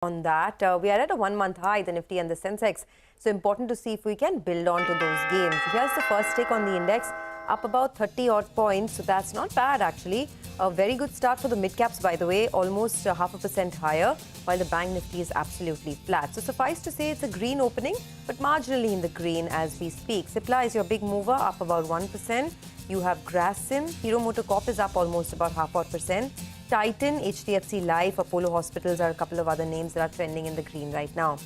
on that. We are at a 1-month high, the Nifty and the Sensex. So important to see if we can build on to those gains. Here's the first take on the index, up about 30 odd points. So that's not bad actually. A very good start for the mid caps, by the way, almost 0.5% higher, while the bank Nifty is absolutely flat. So suffice to say it's a green opening, but marginally in the green as we speak. Cipla is your big mover, up about 1%. You have Grasim, Moto Corp is up almost about 0.5%. Titan, HDFC Life, Apollo Hospitals are a couple of other names that are trending in the green right now.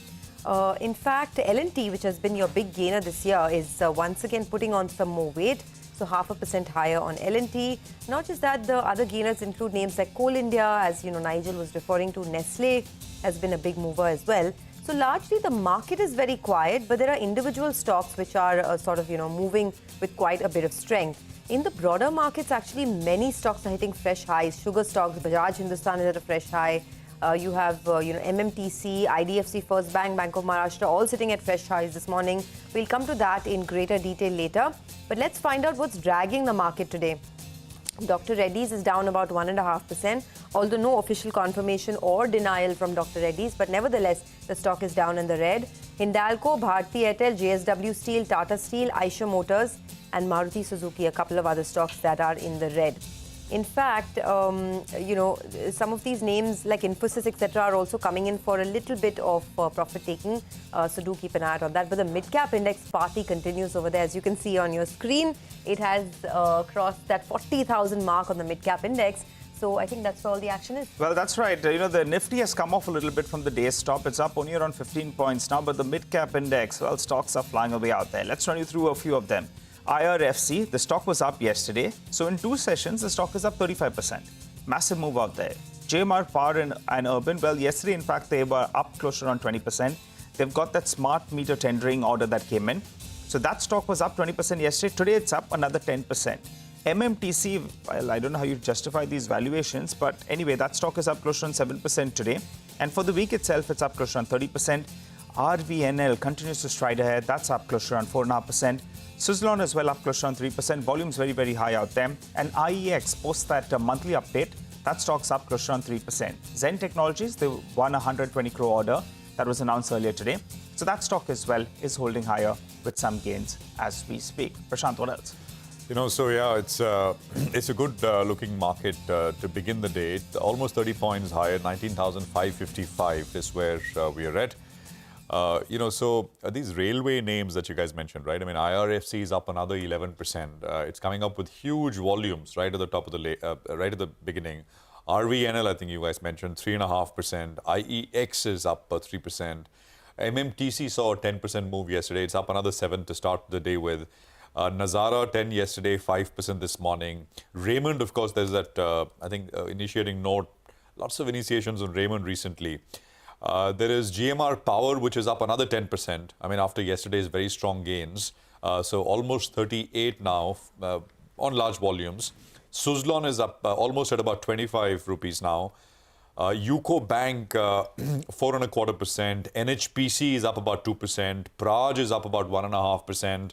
In fact, L&T, which has been your big gainer this year, is once again putting on some more weight. So 0.5% higher on L&T. Not just that, the other gainers include names like Coal India, as you know, Nigel was referring to. Nestle has been a big mover as well. So largely the market is very quiet, but there are individual stocks which are sort of, moving with quite a bit of strength. In the broader markets, actually, many stocks are hitting fresh highs. Sugar stocks, Bajaj Hindustan is at a fresh high. You have, MMTC, IDFC First Bank, Bank of Maharashtra, all sitting at fresh highs this morning. We'll come to that in greater detail later. But let's find out what's dragging the market today. Dr. Reddy's is down about 1.5%, although no official confirmation or denial from Dr. Reddy's. But nevertheless, the stock is down in the red. Hindalco, Bharti, Airtel, JSW Steel, Tata Steel, Eicher Motors, and Maruti Suzuki, a couple of other stocks that are in the red. In fact, some of these names like Infosys, etc., are also coming in for a little bit of profit-taking. So do keep an eye out on that. But the mid-cap index party continues over there. As you can see on your screen, it has crossed that 40,000 mark on the mid-cap index. So I think that's where all the action is. Well, that's right. The Nifty has come off a little bit from the day's top. It's up only around 15 points now. But the mid-cap index, well, stocks are flying away out there. Let's run you through a few of them. IRFC, the stock was up yesterday. So in 2 sessions, the stock is up 35%. Massive move out there. JMR Power and Urban, well, yesterday, in fact, they were up close to around 20%. They've got that smart meter tendering order that came in. So that stock was up 20% yesterday. Today, it's up another 10%. MMTC, well, I don't know how you justify these valuations, but anyway, that stock is up close to around 7% today. And for the week itself, it's up close to around 30%. RVNL continues to stride ahead. That's up close to around 4.5%. Suzlon as well up close to around 3%. Volumes very, very high out there. And IEX post that monthly update. That stock's up close to around 3%. Zen Technologies, they won a 120 crore order that was announced earlier today. So that stock as well is holding higher with some gains as we speak. Prashant, what else? It's a good looking market to begin the day. Almost 30 points higher, 19,555 is where we are at. These railway names that you guys mentioned, right? I mean, IRFC is up another 11%. It's coming up with huge volumes right at the top of the right at the beginning. RVNL, I think you guys mentioned, 3.5%. IEX is up 3%. MMTC saw a 10% move yesterday. It's up another 7 to start the day with. Nazara 10 yesterday, 5% this morning. Raymond, of course, there's that initiating note. Lots of initiations on Raymond recently. There is GMR Power, which is up another 10%. I mean, after yesterday's very strong gains. So almost 38 now on large volumes. Suzlon is up almost at about 25 rupees now. UCO Bank, 4.25%. NHPC is up about 2%. Praj is up about 1.5%.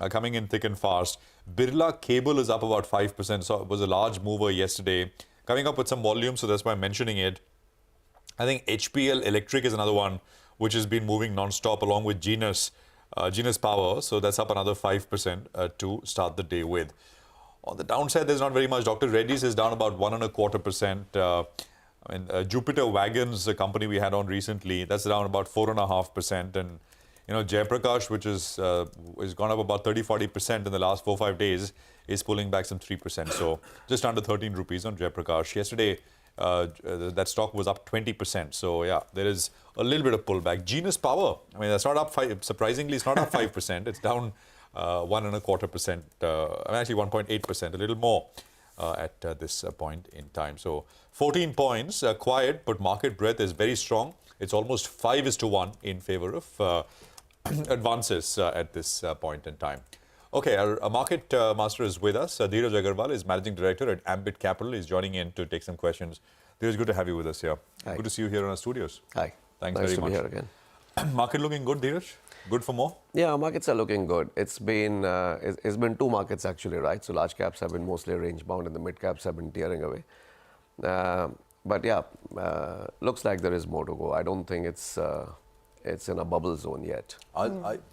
Coming in thick and fast. Birla Cable is up about 5%. So it was a large mover yesterday. Coming up with some volume, so that's why I'm mentioning it. I think HPL Electric is another one which has been moving non-stop along with Genus Power. So that's up another 5% to start the day with. On the downside, there's not very much. Dr. Reddy's is down about 1.25%. Jupiter Wagons, the company we had on recently, that's down about 4.5%. And Jaiprakash, which is gone up about 30-40% in the last 4-5 days, is pulling back some 3%. So just under 13 rupees on Jaiprakash. Yesterday, that stock was up 20%. So yeah, there is a little bit of pullback. Genus Power, I mean, that's not up 5. Surprisingly, it's not up 5%. It's down 1.25%. Actually 1.8%, a little more at this point in time. So 14 points, quiet, but market breadth is very strong. It's almost 5:1 in favor of advances at this point in time. Okay, our market master is with us. Dheeraj Agarwal is Managing Director at Ambit Capital. He's joining in to take some questions. Dheeraj, good to have you with us here. Hi. Good to see you here in our studios. Hi. Thanks nice very to much. Be here again. Market looking good, Dheeraj? Good for more? Yeah, markets are looking good. It's been 2 markets actually, right? So large caps have been mostly range bound and the mid caps have been tearing away. But yeah, looks like there is more to go. I don't think it's in a bubble zone yet.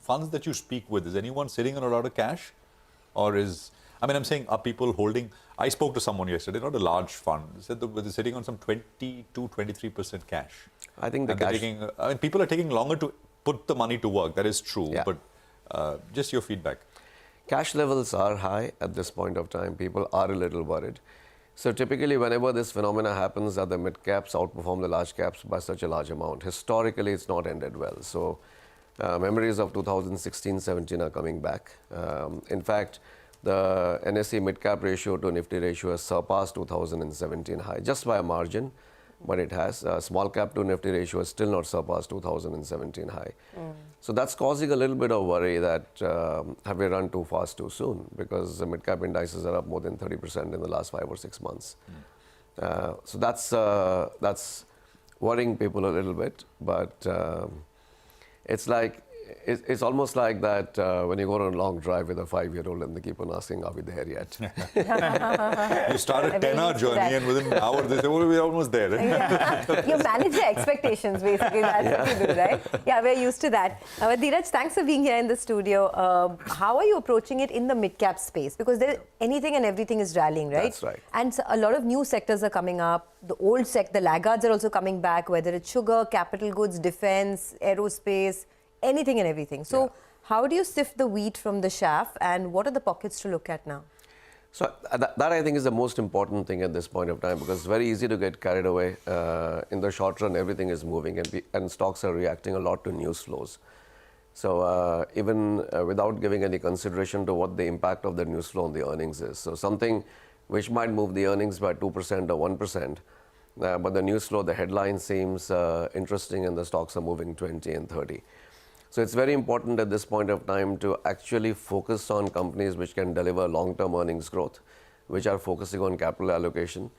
Funds that you speak with, is anyone sitting on a lot of cash? Or is, I mean, I'm saying, are people holding? I spoke to someone yesterday, not a large fund, said that they're sitting on some 22-23% cash. I think the cash. I mean, people are taking longer to put the money to work. That is true. Yeah. But just your feedback. Cash levels are high at this point of time. People are a little worried. So typically, whenever this phenomena happens, that the mid caps outperform the large caps by such a large amount. Historically, it's not ended well. So memories of 2016-17 are coming back. In fact, the NSE mid cap ratio to Nifty ratio has surpassed 2017 high just by a margin, but it has. Small cap to Nifty ratio has still not surpassed 2017 high. So that's causing a little bit of worry that have we run too fast too soon, because the mid cap indices are up more than 30% in the last 5 or 6 months. So that's worrying people a little bit, but it's like it's almost like that when you go on a long drive with a 5-year-old and they keep on asking, are we there yet? You start a 10-hour journey and within an hour they say, well, we're almost there. You manage your expectations, basically. That's what you do, right? Yeah, we're used to that. But Dheeraj, thanks for being here in the studio. How are you approaching it in the mid-cap space? Because anything and everything is rallying, right? That's right. And a lot of new sectors are coming up. The old the laggards are also coming back, whether it's sugar, capital goods, defense, aerospace, anything and everything. So how do you sift the wheat from the chaff, and what are the pockets to look at now? So that I think is the most important thing at this point of time, because it's very easy to get carried away. In the short run, everything is moving and stocks are reacting a lot to news flows. So even without giving any consideration to what the impact of the news flow on the earnings is. So something which might move the earnings by 2% or 1%, but the news flow, the headline seems interesting and the stocks are moving 20 and 30. So it's very important at this point of time to actually focus on companies which can deliver long-term earnings growth, which are focusing on capital allocation,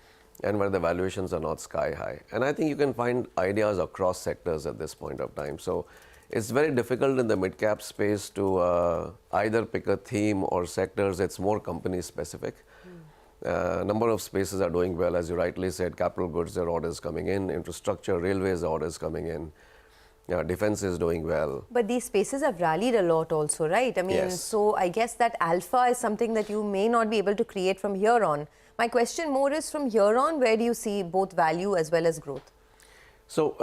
and where the valuations are not sky high. And I think you can find ideas across sectors at this point of time. So it's very difficult in the mid-cap space to either pick a theme or sectors. It's more company specific. Number of spaces are doing well, as you rightly said. Capital goods, there are orders coming in. Infrastructure, railways, orders coming in. Defense is doing well. But these spaces have rallied a lot also, right? I mean, Yes. So I guess that alpha is something that you may not be able to create from here on. My question more is, from here on, where do you see both value as well as growth? So,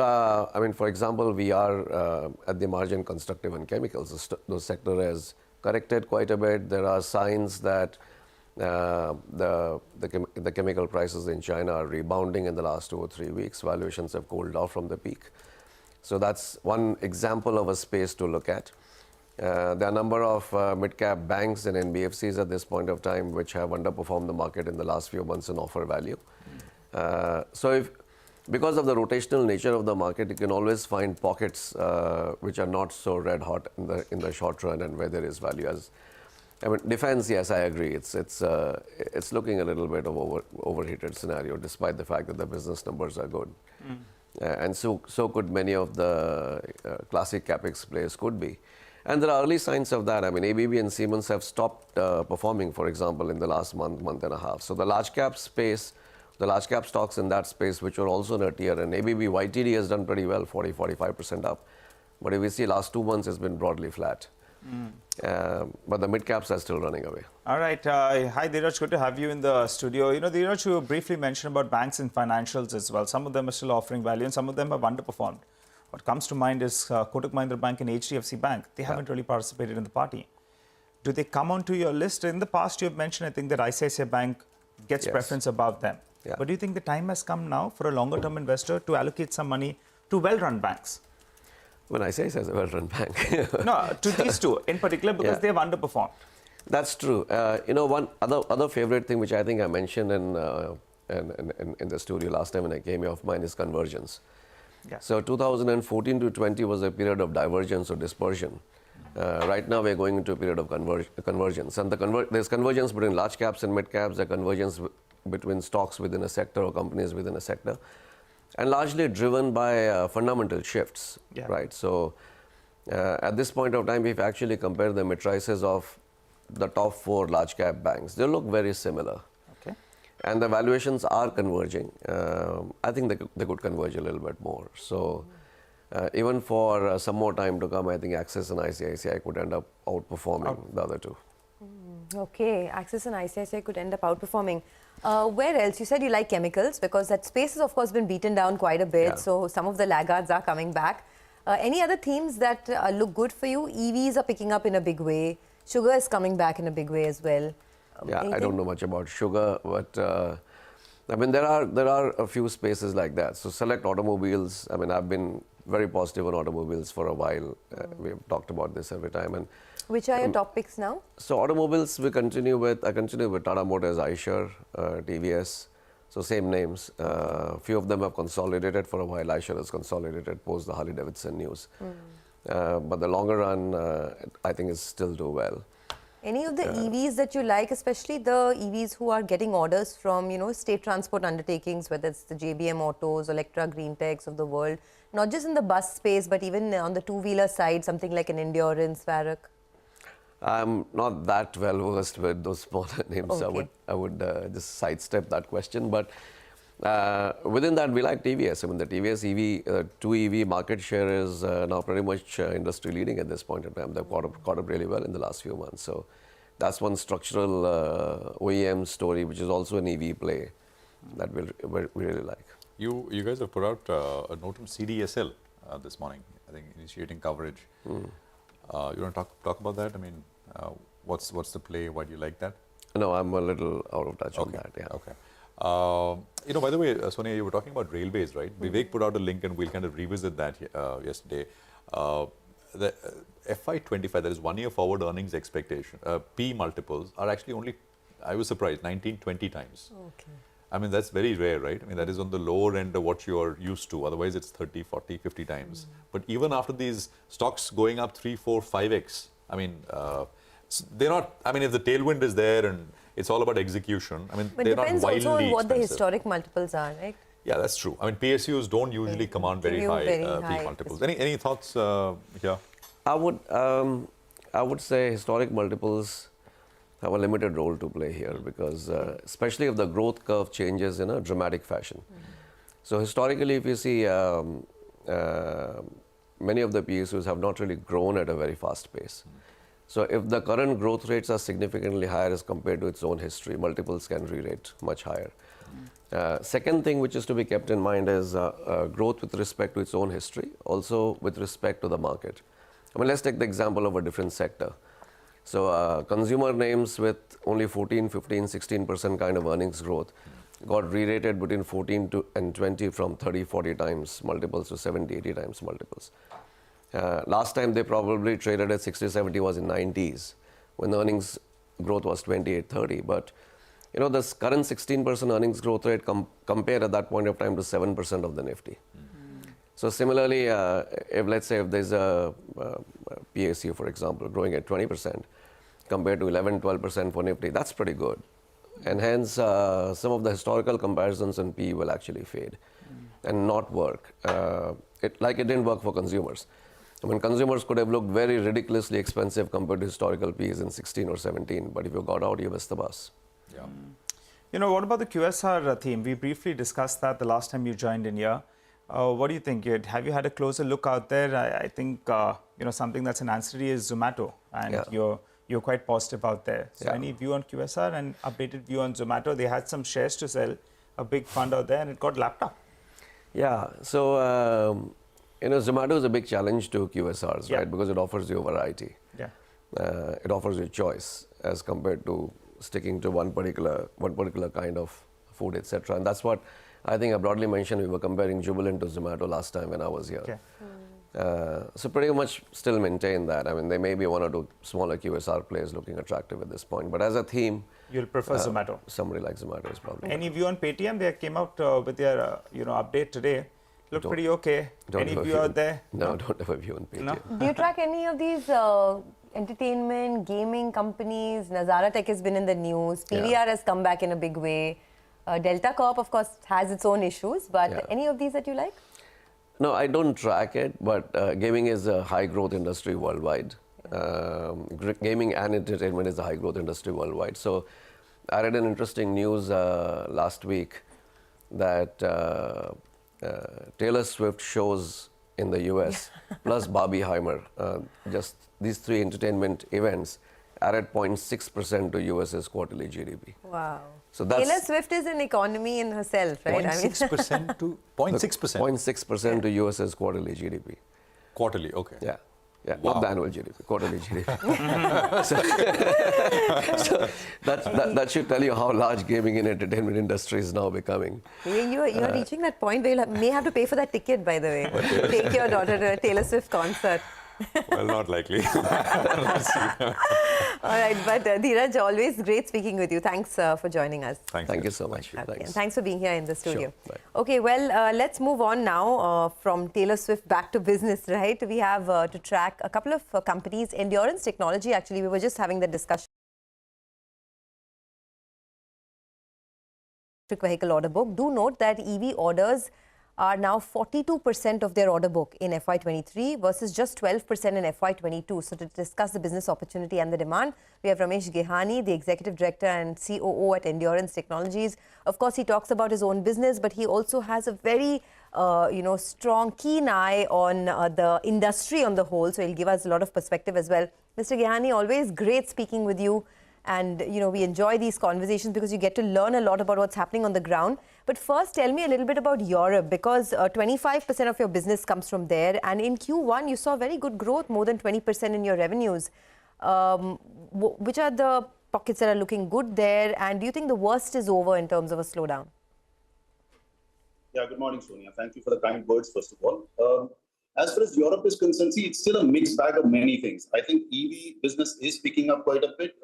I mean, for example, we are at the margin constructive in chemicals. The sector has corrected quite a bit. There are signs that the chemical prices in China are rebounding in the last 2 or 3 weeks. Valuations have cooled off from the peak. So that's one example of a space to look at. There are a number of mid-cap banks and NBFCs at this point of time which have underperformed the market in the last few months in offer value. So because of the rotational nature of the market, you can always find pockets which are not so red hot in the short run and where there is value. I mean, defense, yes, I agree. It's looking a little bit of overheated scenario, despite the fact that the business numbers are good. And so could many of the classic Capex players could be. And there are early signs of that. I mean, ABB and Siemens have stopped performing, for example, in the last month and a half. So the large cap space, the large cap stocks in that space, which were also in a tier, and ABB YTD has done pretty well, 40-45% up. But if we see last 2 months, it's been broadly flat. But the mid caps are still running away. All right. Hi, Dheeraj. Good to have you in the studio. You know, Dheeraj, you briefly mentioned about banks and financials as well. Some of them are still offering value and some of them have underperformed. What comes to mind is Kotak Mahindra Bank and HDFC Bank. They haven't really participated in the party. Do they come onto your list? In the past, you have mentioned, I think, that ICICI Bank gets preference above them. Yeah. But do you think the time has come now for a longer-term investor to allocate some money to well-run banks? When I say it's a well-run bank. No, to these two in particular, because they have underperformed. That's true. You know, one other favorite thing which I think I mentioned in the studio last time when I came here of mine is convergence. Yeah. So 2014 to 20 was a period of divergence or dispersion. Right now we're going into a period of convergence. And there's convergence between large caps and mid caps, there's convergence between stocks within a sector or companies within a sector. And largely driven by fundamental shifts, right? So at this point of time, if you actually compare the matrices of the top 4 large cap banks, they look very similar. Okay. and the valuations are converging. I think they could converge a little bit more. So even for some more time to come, I think Axis and ICICI could end up outperforming the other two. Okay, Axis and ICICI could end up outperforming. Where else? You said you like chemicals because that space has of course been beaten down quite a bit. Yeah. So some of the laggards are coming back. Any other themes that look good for you? EVs are picking up in a big way. Sugar is coming back in a big way as well. Yeah, anything? I don't know much about sugar, but I mean there are a few spaces like that. So select automobiles. I mean I've been very positive on automobiles for a while. We've talked about this every time. And which are your top picks now? so automobiles I continue with Tata Motors, Eicher, TVS. So same names. Few of them have consolidated for a while. Eicher has consolidated post the Harley Davidson news. But the longer run, I think is still do well. Any of the EVs that you like, especially the EVs who are getting orders from, state transport undertakings, whether it's the JBM Autos, Electra Green Techs of the world, not just in the bus space, but even on the two-wheeler side, something like an Endurance, Varroc? I'm not that well versed with those smaller names. Okay. I would just sidestep that question. But within that, we like TVS. I mean, the TVS EV, 2EV market share is now pretty much industry leading at this point in time. They've caught up really well in the last few months. So that's one structural OEM story, which is also an EV play that we really like. You guys have put out a note on CDSL this morning, I think, initiating coverage. You want to talk about that? I mean, what's the play? Why do you like that? No, I'm a little out of touch on that. Yeah. Okay. By the way, Sonia, you were talking about railways, right? Vivek put out a link and we'll kind of revisit that yesterday. The FY25, that is 1 year forward earnings expectation, P multiples are actually only, I was surprised, 19-20 times. Okay. I mean, that's very rare, right? I mean, that is on the lower end of what you're used to. Otherwise, it's 30, 40, 50 times. But even after these stocks going up 3, 4, 5x, I mean, they're not, I mean, if the tailwind is there and it's all about execution, I mean, But they're not depends wildly also on what the expensive. historic multiples are, right? Yeah, that's true. I mean, PSUs don't usually command very high P multiples. Any thoughts here? I would say historic multiples have a limited role to play here because especially if the growth curve changes in a dramatic fashion. So historically, if you see many of the PSUs have not really grown at a very fast pace. So if the current growth rates are significantly higher as compared to its own history, multiples can re-rate much higher. Second thing which is to be kept in mind is growth with respect to its own history, also with respect to the market. I mean, let's take the example of a different sector. So consumer names with only 14, 15, 16% kind of earnings growth got re-rated between 14 and 20 from 30, 40 times multiples to 70, 80 times multiples. Last time they probably traded at 60, 70 was in 90s when earnings growth was 28, 30. But this current 16% earnings growth rate compared at that point of time to 7% of the Nifty. So similarly, if let's say if there's a PSU, for example, growing at 20% compared to 11, 12% for Nifty, that's pretty good. And hence, some of the historical comparisons in P will actually fade and not work. Like it didn't work for consumers. I mean, consumers could have looked very ridiculously expensive compared to historical Ps in 16 or 17, but if you got out, you missed the bus. Yeah. What about the QSR theme? We briefly discussed that the last time you joined in here. What do you think? Have you had a closer look out there? I think something that's an ancillary is Zomato, and you're quite positive out there. So any view on QSR and updated view on Zomato? They had some shares to sell, a big fund out there, and it got lapped up. Yeah. So Zomato is a big challenge to QSRs, right? Because it offers you variety. Yeah. It offers you choice as compared to sticking to one particular kind of food, etc. And that's what I think I broadly mentioned. We were comparing Jubilant to Zomato last time when I was here. Okay. So pretty much still maintain that. I mean, there may be one or two smaller QSR players looking attractive at this point, but as a theme, you'll prefer Zomato. Somebody like Zomato is probably. Any view on Paytm? They came out with their update today. Looked pretty okay. Any view out there? No, don't have a view on Paytm. No? Do you track any of these entertainment, gaming companies? Nazara Tech has been in the news. PVR has come back in a big way. Delta Corp, of course, has its own issues, but any of these that you like? No, I don't track it, but gaming is a high growth industry worldwide. Gaming and entertainment is a high growth industry worldwide. So I read an interesting news last week that Taylor Swift shows in the US plus Barbieheimer, just these three entertainment events added 0.6% to US's quarterly GDP. Wow. So that's Taylor Swift is an economy in herself, right? 0.6% to 0.6%? 0.6% to US's quarterly GDP. Quarterly, okay. Yeah. Yeah, Wow. not the annual GDP, quarterly GDP. so that should tell you how large gaming and entertainment industry is now becoming. You're reaching that point where you may have to pay for that ticket, by the way. Take your daughter to a Taylor Swift concert. Well, not likely. All right, but Dheeraj, always great speaking with you. Thanks for joining us. Thank you so much. Okay, Thanks. and thanks for being here in the studio. Sure. Bye. Okay, well, let's move on now from Taylor Swift back to business, right? We have to track a couple of companies. Endurance Technology, actually, we were just having the discussion. Vehicle order book. Do note that EV orders are now 42% of their order book in FY23 versus just 12% in FY22. So to discuss the business opportunity and the demand, we have Ramesh Gehani, the Executive Director and COO at Endurance Technologies. Of course, he talks about his own business, but he also has a very strong, keen eye on the industry on the whole. So he'll give us a lot of perspective as well. Mr. Gehani, always great speaking with you. And, we enjoy these conversations because you get to learn a lot about what's happening on the ground. But first, tell me a little bit about Europe, because 25% of your business comes from there. And in Q1, you saw very good growth, more than 20% in your revenues. Which are the pockets that are looking good there? And do you think the worst is over in terms of a slowdown? Yeah, good morning, Sonia. Thank you for the kind words, first of all. As far as Europe is concerned, see, it's still a mixed bag of many things. I think EV business is picking up quite a bit.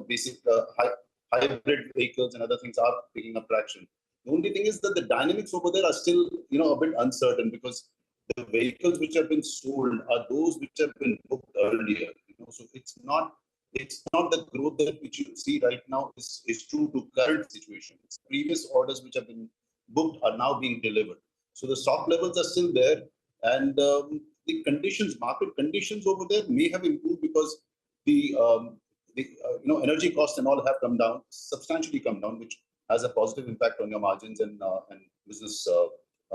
Basic hybrid vehicles and other things are picking up traction. The only thing is that the dynamics over there are still, a bit uncertain, because the vehicles which have been sold are those which have been booked earlier. So it's not the growth that which you see right now is true to current situation. It's previous orders which have been booked are now being delivered. So the stock levels are still there, and the market conditions over there may have improved because the energy costs and all have substantially come down, which has a positive impact on your margins and business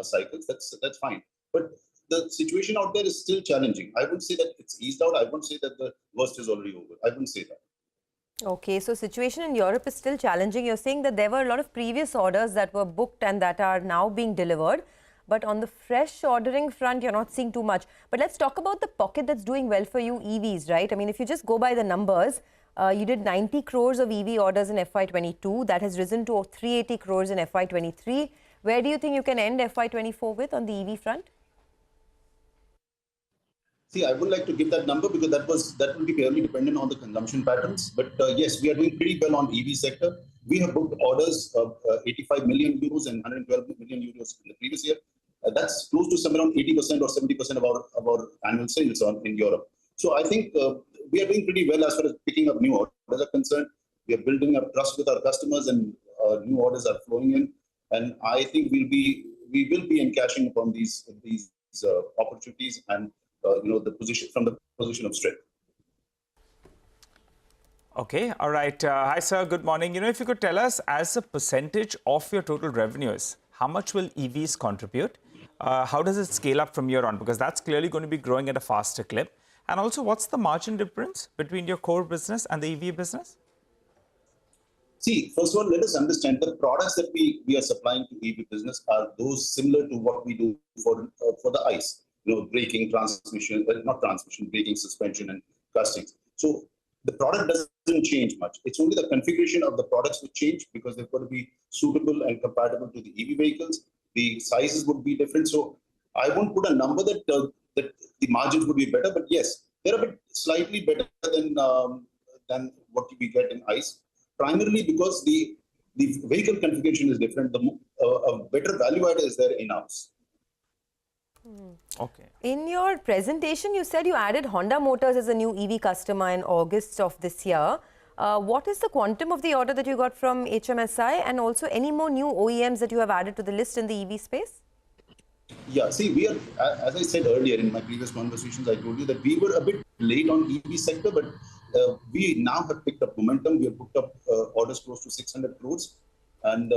cycles. That's fine. But the situation out there is still challenging. I wouldn't say that it's eased out. I wouldn't say that the worst is already over. I wouldn't say that. Okay, so situation in Europe is still challenging. You're saying that there were a lot of previous orders that were booked and that are now being delivered. But on the fresh ordering front, you're not seeing too much. But let's talk about the pocket that's doing well for you, EVs, right? I mean, if you just go by the numbers, you did 90 crores of EV orders in FY22. That has risen to 380 crores in FY23. Where do you think you can end FY24 with on the EV front? See, I would like to give that number because that will be purely dependent on the consumption patterns. But yes, we are doing pretty well on EV sector. We have booked orders of 85 million euros and 112 million euros in the previous year. That's close to somewhere around 80% or 70% of our annual sales in Europe. So I think we are doing pretty well as far as picking up new orders are concerned. We are building up trust with our customers, and new orders are flowing in. And I think we will be encashing upon these opportunities and the position of strength. Okay, all right. Hi, sir. Good morning. If you could tell us, as a percentage of your total revenues, how much will EVs contribute? How does it scale up from here on? Because that's clearly going to be growing at a faster clip. And also, what's the margin difference between your core business and the EV business? See, first of all, let us understand the products that we are supplying to EV business are those similar to what we do for the ICE. Braking, braking, suspension, and castings. So the product doesn't change much. It's only the configuration of the products which change, because they've got to be suitable and compatible to the EV vehicles. The sizes would be different. So I won't put a number that the margins would be better, but yes, they're a bit slightly better than what we get in ICE. Primarily because the vehicle configuration is different. A better value add is there in-house. Okay. In your presentation, you said you added Honda Motors as a new EV customer in August of this year. What is the quantum of the order that you got from HMSI, and also any more new OEMs that you have added to the list in the EV space? Yeah, see, we are, as I said earlier in my previous conversations, I told you that we were a bit late on EV sector, but we now have picked up momentum. We have picked up orders close to 600 crores, and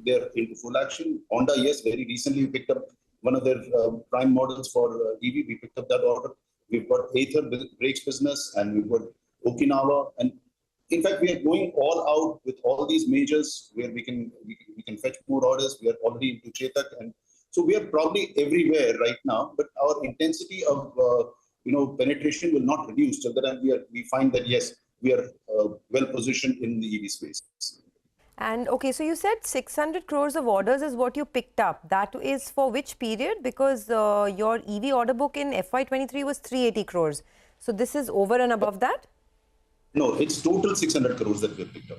they're into full action. Honda, yes, very recently we picked up one of their prime models for EV. We picked up that order. We've got Ather brakes business, and we've got Okinawa, and in fact, we are going all out with all these majors where we can fetch more orders. We are already into Chetak, and so we are probably everywhere right now. But our intensity of penetration will not reduce till the time we find that yes, we are well positioned in the EV space. And okay, so you said 600 crores of orders is what you picked up. That is for which period? Because your EV order book in FY23 was 380 crores. So this is over and above that? No, it's total 600 crores that we have picked up.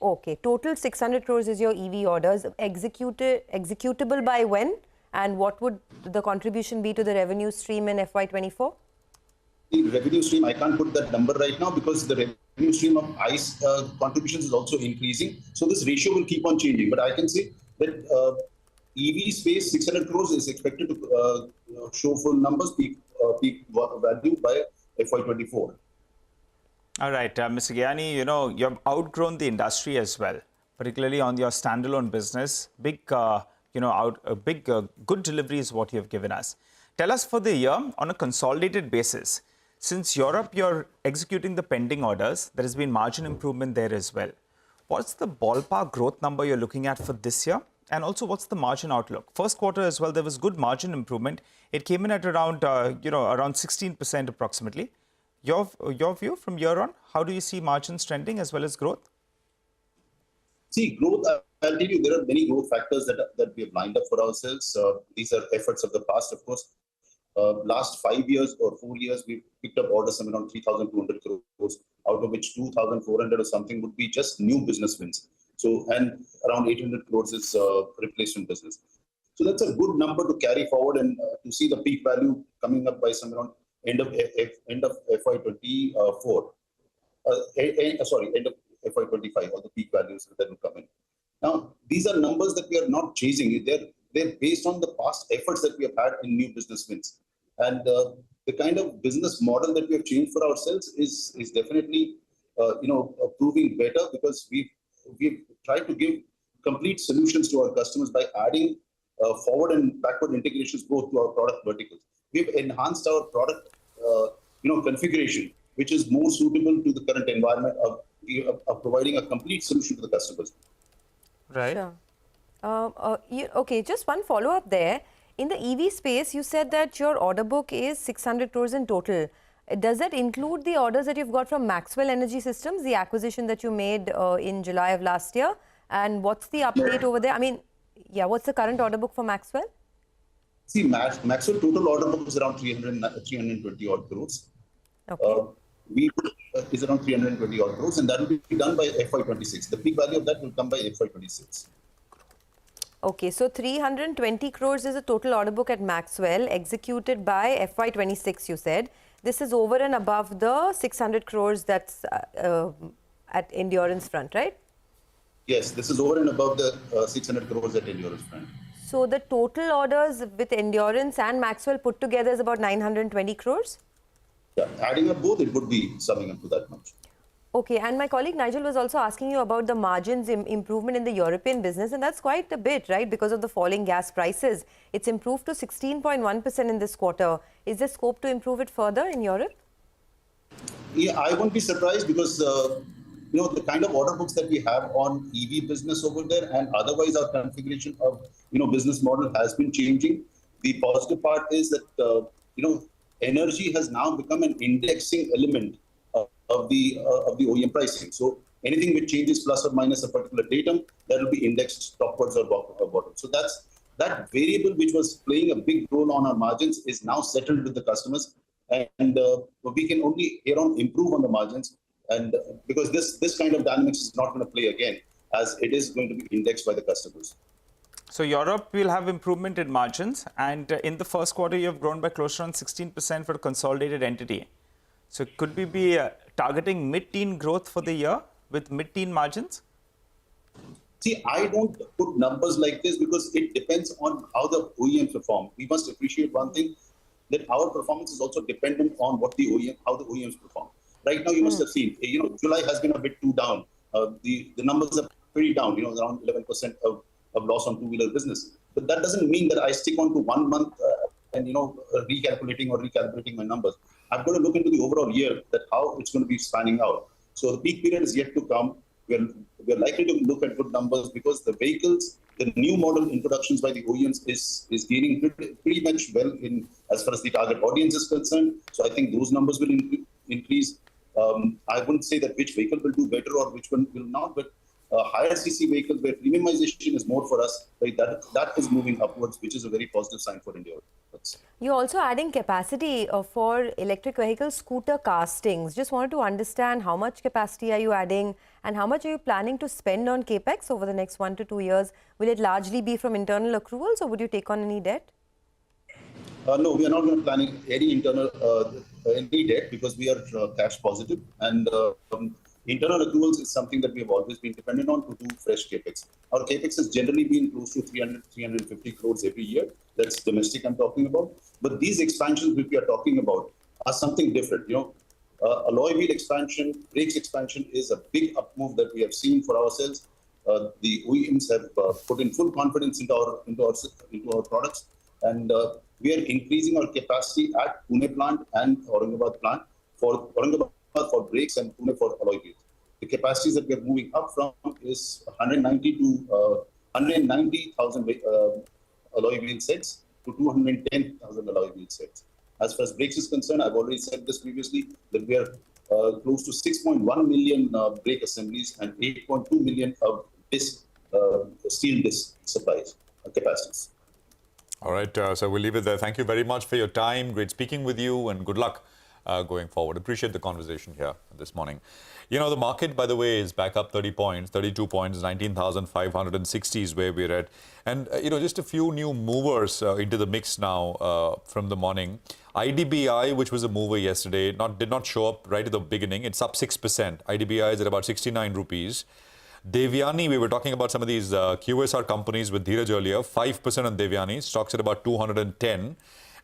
Okay, total 600 crores is your EV orders. Executable by when? And what would the contribution be to the revenue stream in FY24? The revenue stream, I can't put that number right now because the revenue stream of ICE contributions is also increasing. So this ratio will keep on changing. But I can say that EV space, 600 crores is expected to show full numbers, peak value by FY24. All right, Mr. Gyani, you've outgrown the industry as well, particularly on your standalone business. Big, good delivery is what you have given us. Tell us for the year on a consolidated basis. Since Europe, you're executing the pending orders, there has been margin improvement there as well. What's the ballpark growth number you're looking at for this year? And also, what's the margin outlook? First quarter as well, there was good margin improvement. It came in at around 16% approximately. Your view from year on, how do you see margins trending as well as growth? See, growth, I'll tell you, there are many growth factors that we have lined up for ourselves. These are efforts of the past, of course. Last 5 years or 4 years, we've picked up orders somewhere around 3,200 crores, out of which 2,400 or something would be just new business wins. So, and around 800 crores is replacement business. So that's a good number to carry forward and to see the peak value coming up by somewhere around end of FY24. End of FY25, all the peak values that will come in. Now, these are numbers that we are not chasing. They're based on the past efforts that we have had in new business wins. And the kind of business model that we have changed for ourselves is definitely, proving better because we've tried to give complete solutions to our customers by adding forward and backward integrations both to our product verticals. We've enhanced our product configuration, which is more suitable to the current environment of providing a complete solution to the customers. Right. Sure. Okay, just one follow-up there. In the EV space, you said that your order book is 600 crores in total. Does that include the orders that you've got from Maxwell Energy Systems, the acquisition that you made in July of last year? And what's the update over there? I mean, yeah, what's the current order book for Maxwell? See, Maxwell total order book is around 320 odd crores. Okay. Is around 320 odd crores, and that will be done by FY26. The peak value of that will come by FY26. Okay, so 320 crores is a total order book at Maxwell executed by FY26, you said. This is over and above the 600 crores that's at Endurance front, right? Yes, this is over and above the 600 crores at Endurance front. So the total orders with Endurance and Maxwell put together is about 920 crores? Yeah, adding up both, it would be summing up to that much. Okay, and my colleague Nigel was also asking you about the margins improvement in the European business, and that's quite a bit, right, because of the falling gas prices. It's improved to 16.1% in this quarter. Is there scope to improve it further in Europe? Yeah, I won't be surprised because the kind of order books that we have on EV business over there, and otherwise our configuration of business model has been changing. The positive part is that energy has now become an indexing element of the OEM pricing. So anything which changes plus or minus a particular datum, that will be indexed upwards or bottom. So that variable which was playing a big role on our margins is now settled with the customers, and we can only here on improve on the margins. And because this kind of dynamics is not going to play again, as it is going to be indexed by the customers. So Europe will have improvement in margins, and in the first quarter you have grown by close to around 16% for a consolidated entity. So could we be targeting mid-teen growth for the year with mid-teen margins? See, I don't put numbers like this because it depends on how the OEMs perform. We must appreciate one thing, that our performance is also dependent on what how the OEMs perform. Right now, you must have seen, July has been a bit too down. The numbers are pretty down, around 11% of loss on two-wheeler business. But that doesn't mean that I stick on to 1 month and, recalibrating my numbers. I've got to look into the overall year, that how it's going to be spanning out. So the peak period is yet to come. We're likely to look at good numbers because the vehicles, the new model introductions by the OEMs is gaining pretty much well in as far as the target audience is concerned. So I think those numbers will increase. I wouldn't say that which vehicle will do better or which one will not, but higher CC vehicles where premiumization is more for us, right? That is moving upwards, which is a very positive sign for India. You're also adding capacity for electric vehicle scooter castings. Just wanted to understand how much capacity are you adding and how much are you planning to spend on Capex over the next 1 to 2 years? Will it largely be from internal accruals or would you take on any debt? No, we are not going to planning any any debt because we are cash positive, and internal accruals is something that we have always been dependent on to do fresh Capex. Our Capex has generally been close to 350 crores every year. That's domestic I'm talking about. But these expansions which we are talking about are something different. Alloy wheel expansion, brakes expansion is a big up move that we have seen for ourselves. The OEMs have put in full confidence into our products, and we are increasing our capacity at Pune plant and Aurangabad plant for brakes and Pune for alloy wheels. The capacities that we are moving up from is 190,000 alloy wheel sets to 210,000 alloy wheel sets. As far as brakes is concerned, I've already said this previously, that we are close to 6.1 million brake assemblies and 8.2 million of steel disc supplies capacities. All right, so we'll leave it there. Thank you very much for your time. Great speaking with you and good luck going forward. Appreciate the conversation here this morning. The market, by the way, is back up 30 points, 32 points, 19,560 is where we're at. And, just a few new movers into the mix now from the morning. IDBI, which was a mover yesterday, did not show up right at the beginning. It's up 6%. IDBI is at about 69 rupees. Devyani, we were talking about some of these QSR companies with Dheeraj earlier, 5% on Devyani, stocks at about 210.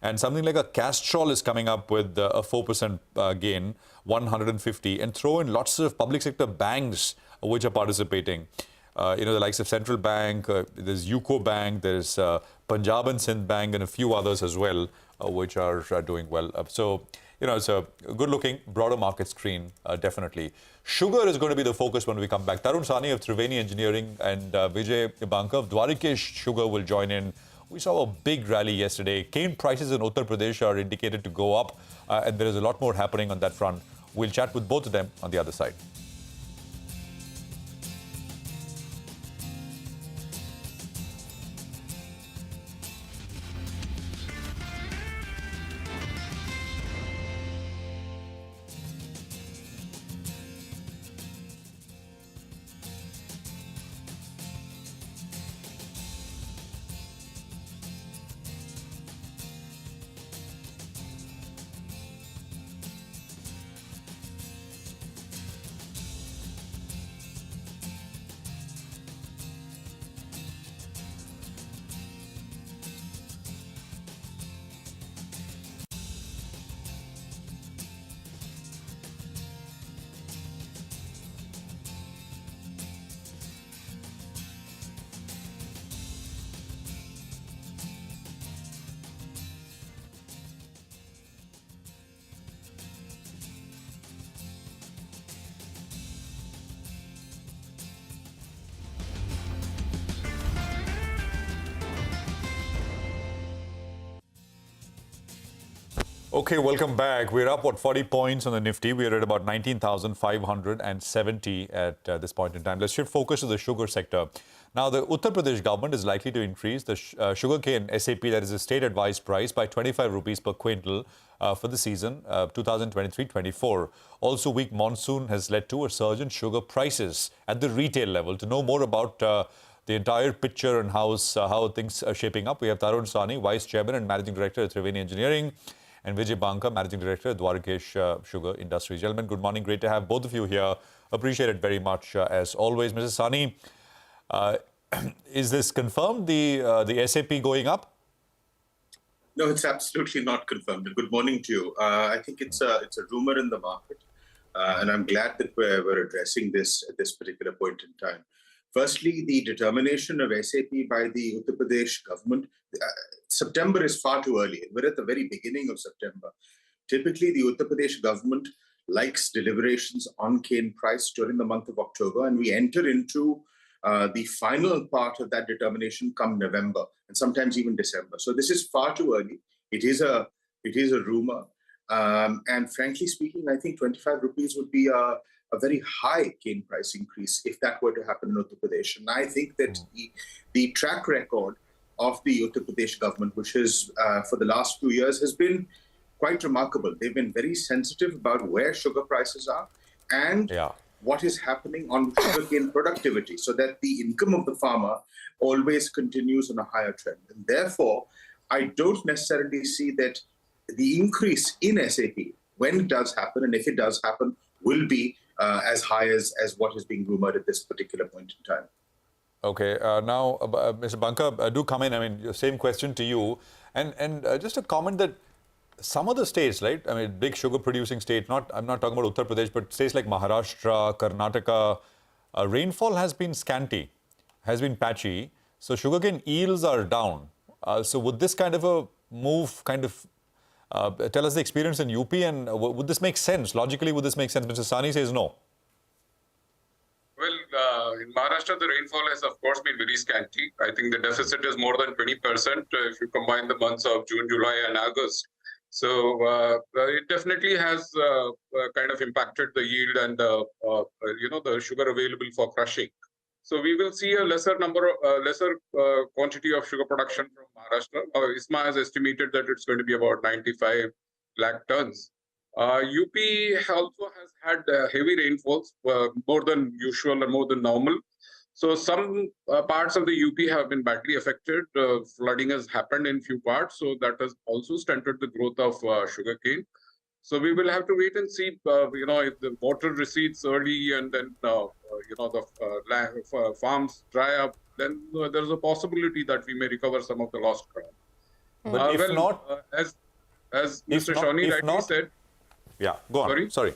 And something like a Castrol is coming up with a 4% gain, 150. And throw in lots of public sector banks which are participating. The likes of Central Bank, there's UCO Bank, there's Punjab and Sindh Bank, and a few others as well, which are doing well. So, it's a good-looking, broader market screen, definitely. Sugar is going to be the focus when we come back. Tarun Sani of Triveni Engineering and Vijay Banka of Dwarikesh Sugar will join in. We saw a big rally yesterday. Cane prices in Uttar Pradesh are indicated to go up, and there is a lot more happening on that front. We'll chat with both of them on the other side. Okay, welcome back. We're up, 40 points on the Nifty. We're at about 19,570 at this point in time. Let's shift focus to the sugar sector. Now, the Uttar Pradesh government is likely to increase the sugarcane SAP, that is the state advised price, by 25 rupees per quintal for the season 2023-24. Also, weak monsoon has led to a surge in sugar prices at the retail level. To know more about the entire picture and how things are shaping up, we have Tarun Sani, Vice Chairman and Managing Director at Triveni Engineering, and Vijay Banka, Managing Director at Dwarikesh Sugar Industries. Gentlemen, good morning. Great to have both of you here. Appreciate it very much as always. Mrs. Sani, Is this confirmed, the SAP going up? No, it's absolutely not confirmed. Good morning to you. I think it's a rumor in the market, and I'm glad that we're addressing this at this particular point in time. Firstly, the determination of SAP by the Uttar Pradesh government, September is far too early. We're at the very beginning of September. Typically, the Uttar Pradesh government likes deliberations on cane price during the month of October, and we enter into the final part of that determination come November and sometimes even December. So this is far too early. It is a rumor, and frankly speaking, I think 25 rupees would be a very high cane price increase if that were to happen in Uttar Pradesh. And I think that the track record of the Uttar Pradesh government, which is for the last few years, has been quite remarkable. They've been very sensitive about where sugar prices are and what is happening on sugarcane productivity, so that the income of the farmer always continues on a higher trend. And therefore, I don't necessarily see that the increase in SAP, when it does happen, and if it does happen, will be as high as what is being rumored at this particular point in time. Okay, now, Mr. Banka, do come in. I mean, same question to you. And just a comment that some of the states, right? I mean, big sugar-producing states, I'm not talking about Uttar Pradesh, but states like Maharashtra, Karnataka, rainfall has been scanty, has been patchy. So sugarcane yields are down. So would this kind of a move tell us the experience in UP, and would this make sense? Logically, would this make sense? Mr. Sani says no. Well, in Maharashtra, the rainfall has, of course, been very scanty. I think the deficit is more than 20% if you combine the months of June, July, and August. So it definitely has kind of impacted the yield and the sugar available for crushing. So we will see a lesser quantity of sugar production from Maharashtra. ISMA has estimated that it's going to be about 95 lakh tons. UP also has had heavy rainfalls, more than usual and more than normal. So some parts of the UP have been badly affected. Flooding has happened in few parts, so that has also stunted the growth of sugarcane. So we will have to wait and see, if the water recedes early and then, the farms dry up, then there's a possibility that we may recover some of the lost ground. But if not, as Mr. Shawnee rightly said. Yeah, go on. Sorry.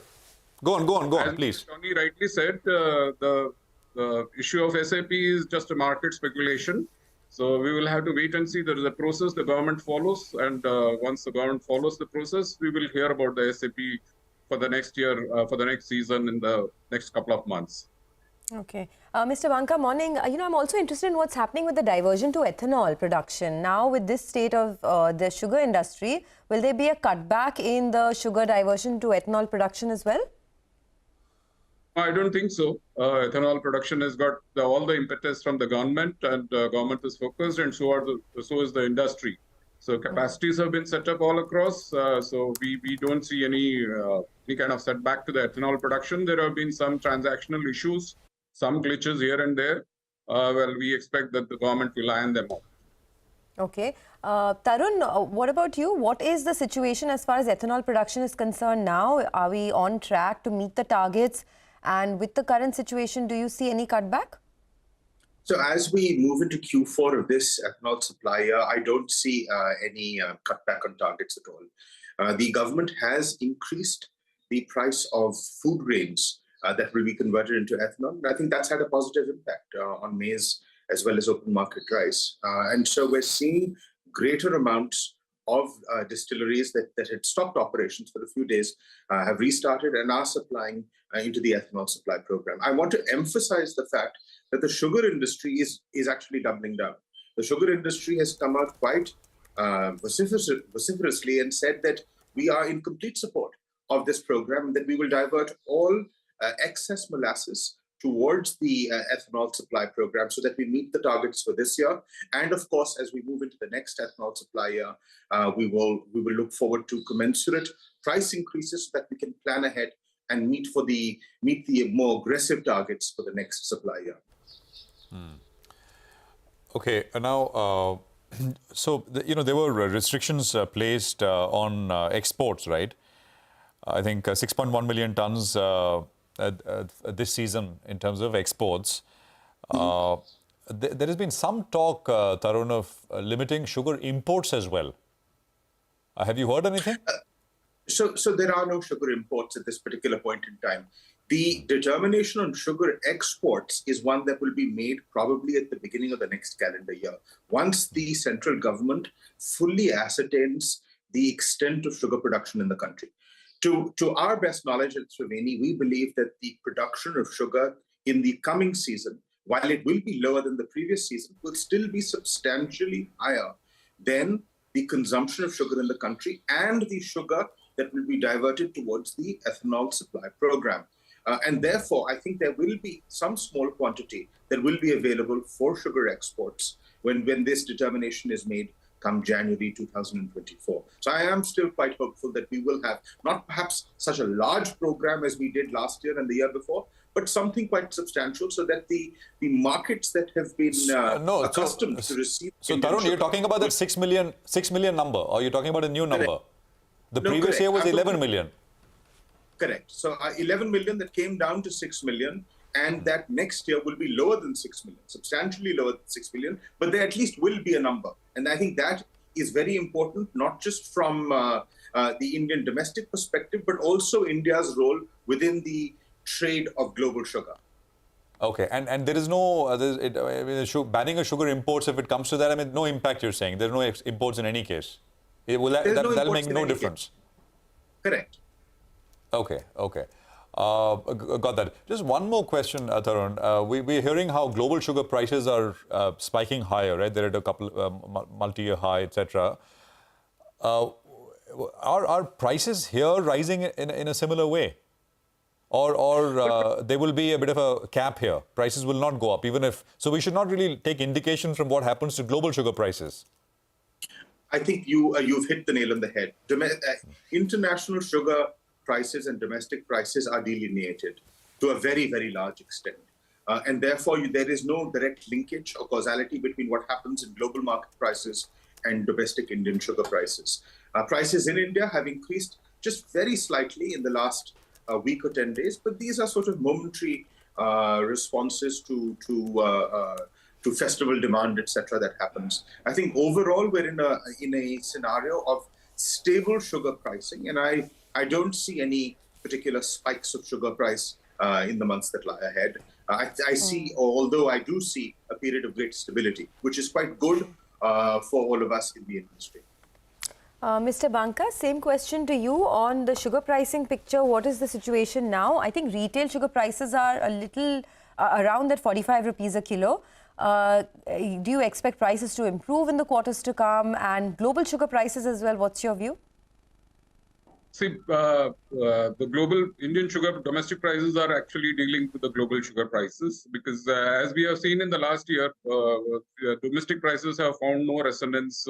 Go on, please. Mr. Shawnee rightly said, the issue of SAP is just a market speculation. So we will have to wait and see. There is a process the government follows, and once the government follows the process, we will hear about the SAP for the next year, for the next season in the next couple of months. Okay. Mr. Banka, morning. I'm also interested in what's happening with the diversion to ethanol production. Now, with this state of the sugar industry, will there be a cutback in the sugar diversion to ethanol production as well? I don't think so. Ethanol production has got all the impetus from the government, and government is focused, and so is the industry. So capacities have been set up all across. So we don't see any kind of setback to the ethanol production. There have been some transactional issues, some glitches here and there. Well, we expect that the government will iron them out. Okay. Tarun, what about you? What is the situation as far as ethanol production is concerned now? Are we on track to meet the targets? And with the current situation, do you see any cutback? So as we move into Q4 of this ethanol supply year, I don't see any cutback on targets at all. The government has increased the price of food grains that will be converted into ethanol. I think that's had a positive impact on maize as well as open market rice. And so we're seeing greater amounts of distilleries that had stopped operations for a few days have restarted and are supplying into the ethanol supply program. I want to emphasize the fact that the sugar industry is actually doubling down. The sugar industry has come out quite vociferously and said that we are in complete support of this program, that we will divert all excess molasses towards the ethanol supply program so that we meet the targets for this year. And of course, as we move into the next ethanol supply year, we will look forward to commensurate price increases so that we can plan ahead and meet the more aggressive targets for the next supply year. Okay, now, there were restrictions placed on exports, right? I think 6.1 million tons this season in terms of exports. there has been some talk, Tarun, of limiting sugar imports as well. Have you heard anything? So there are no sugar imports at this particular point in time. The determination on sugar exports is one that will be made probably at the beginning of the next calendar year, once the central government fully ascertains the extent of sugar production in the country. To our best knowledge at Triveni, we believe that the production of sugar in the coming season, while it will be lower than the previous season, will still be substantially higher than the consumption of sugar in the country and the sugar that will be diverted towards the ethanol supply program. And therefore, I think there will be some small quantity that will be available for sugar exports when this determination is made come January 2024. So I am still quite hopeful that we will have not perhaps such a large program as we did last year and the year before, but something quite substantial so that the markets that have been accustomed to receive... So Tarun, you're talking about that 6 million number, or you're talking about a new number? Correct. The previous year was 11 million. Correct. So 11 million that came down to 6 million, and that next year will be lower than 6 million, substantially lower than 6 million, but there at least will be a number. And I think that is very important, not just from the Indian domestic perspective, but also India's role within the trade of global sugar. Okay, and there is no, banning of sugar imports, if it comes to that, I mean, no impact you're saying. There's no imports in any case. That'll make no difference. Correct. Okay. Got that. Just one more question, Tarun. We're hearing how global sugar prices are spiking higher, right? They're at a couple multi-year high, etc. Are prices here rising in a similar way? Or there will be a bit of a cap here. Prices will not go up, even if... So we should not really take indication from what happens to global sugar prices. I think you've hit the nail on the head. International sugar prices and domestic prices are delineated to a very, very large extent. And therefore, there is no direct linkage or causality between what happens in global market prices and domestic Indian sugar prices. Prices in India have increased just very slightly in the last week or 10 days, but these are sort of momentary responses to festival demand, etc. that happens. I think overall we're in a scenario of stable sugar pricing, and I don't see any particular spikes of sugar price in the months that lie ahead. I see, although I do see a period of great stability, which is quite good for all of us in the industry. Mr. Banka, same question to you on the sugar pricing picture. What is the situation now? I think retail sugar prices are a little around that 45 rupees a kilo. Do you expect prices to improve in the quarters to come, and global sugar prices as well? What's your view? See, the global Indian sugar domestic prices are actually dealing with the global sugar prices because as we have seen in the last year, domestic prices have found no resonance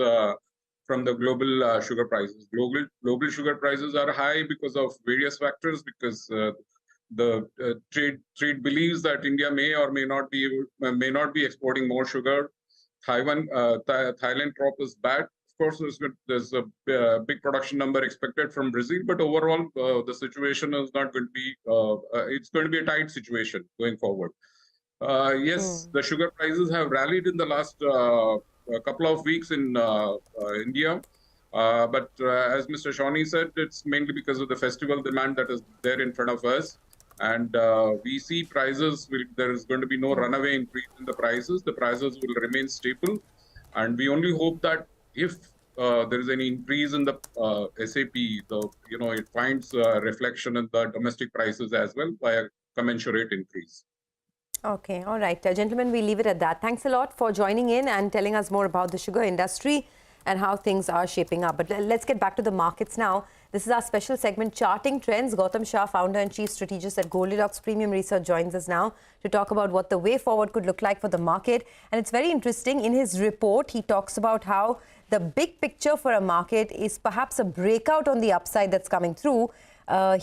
from the global sugar prices. Global sugar prices are high because of various factors, because the trade believes that India may or may not be exporting more sugar. Thailand crop is bad. Of course, there's a big production number expected from Brazil, but overall, the situation is not going to be. It's going to be a tight situation going forward. Yes, the sugar prices have rallied in the last couple of weeks in India, but as Mr. Shawnee said, it's mainly because of the festival demand that is there in front of us. And we see prices, there is going to be no runaway increase in the prices. The prices will remain stable. And we only hope that if there is any increase in the SAP, it finds reflection in the domestic prices as well by a commensurate increase. Okay, all right. Gentlemen, we leave it at that. Thanks a lot for joining in and telling us more about the sugar industry and how things are shaping up. But let's get back to the markets now. This is our special segment, Charting Trends. Gautam Shah, founder and chief strategist at Goldilocks Premium Research, joins us now to talk about what the way forward could look like for the market. And it's very interesting. In his report, he talks about how the big picture for a market is perhaps a breakout on the upside that's coming through.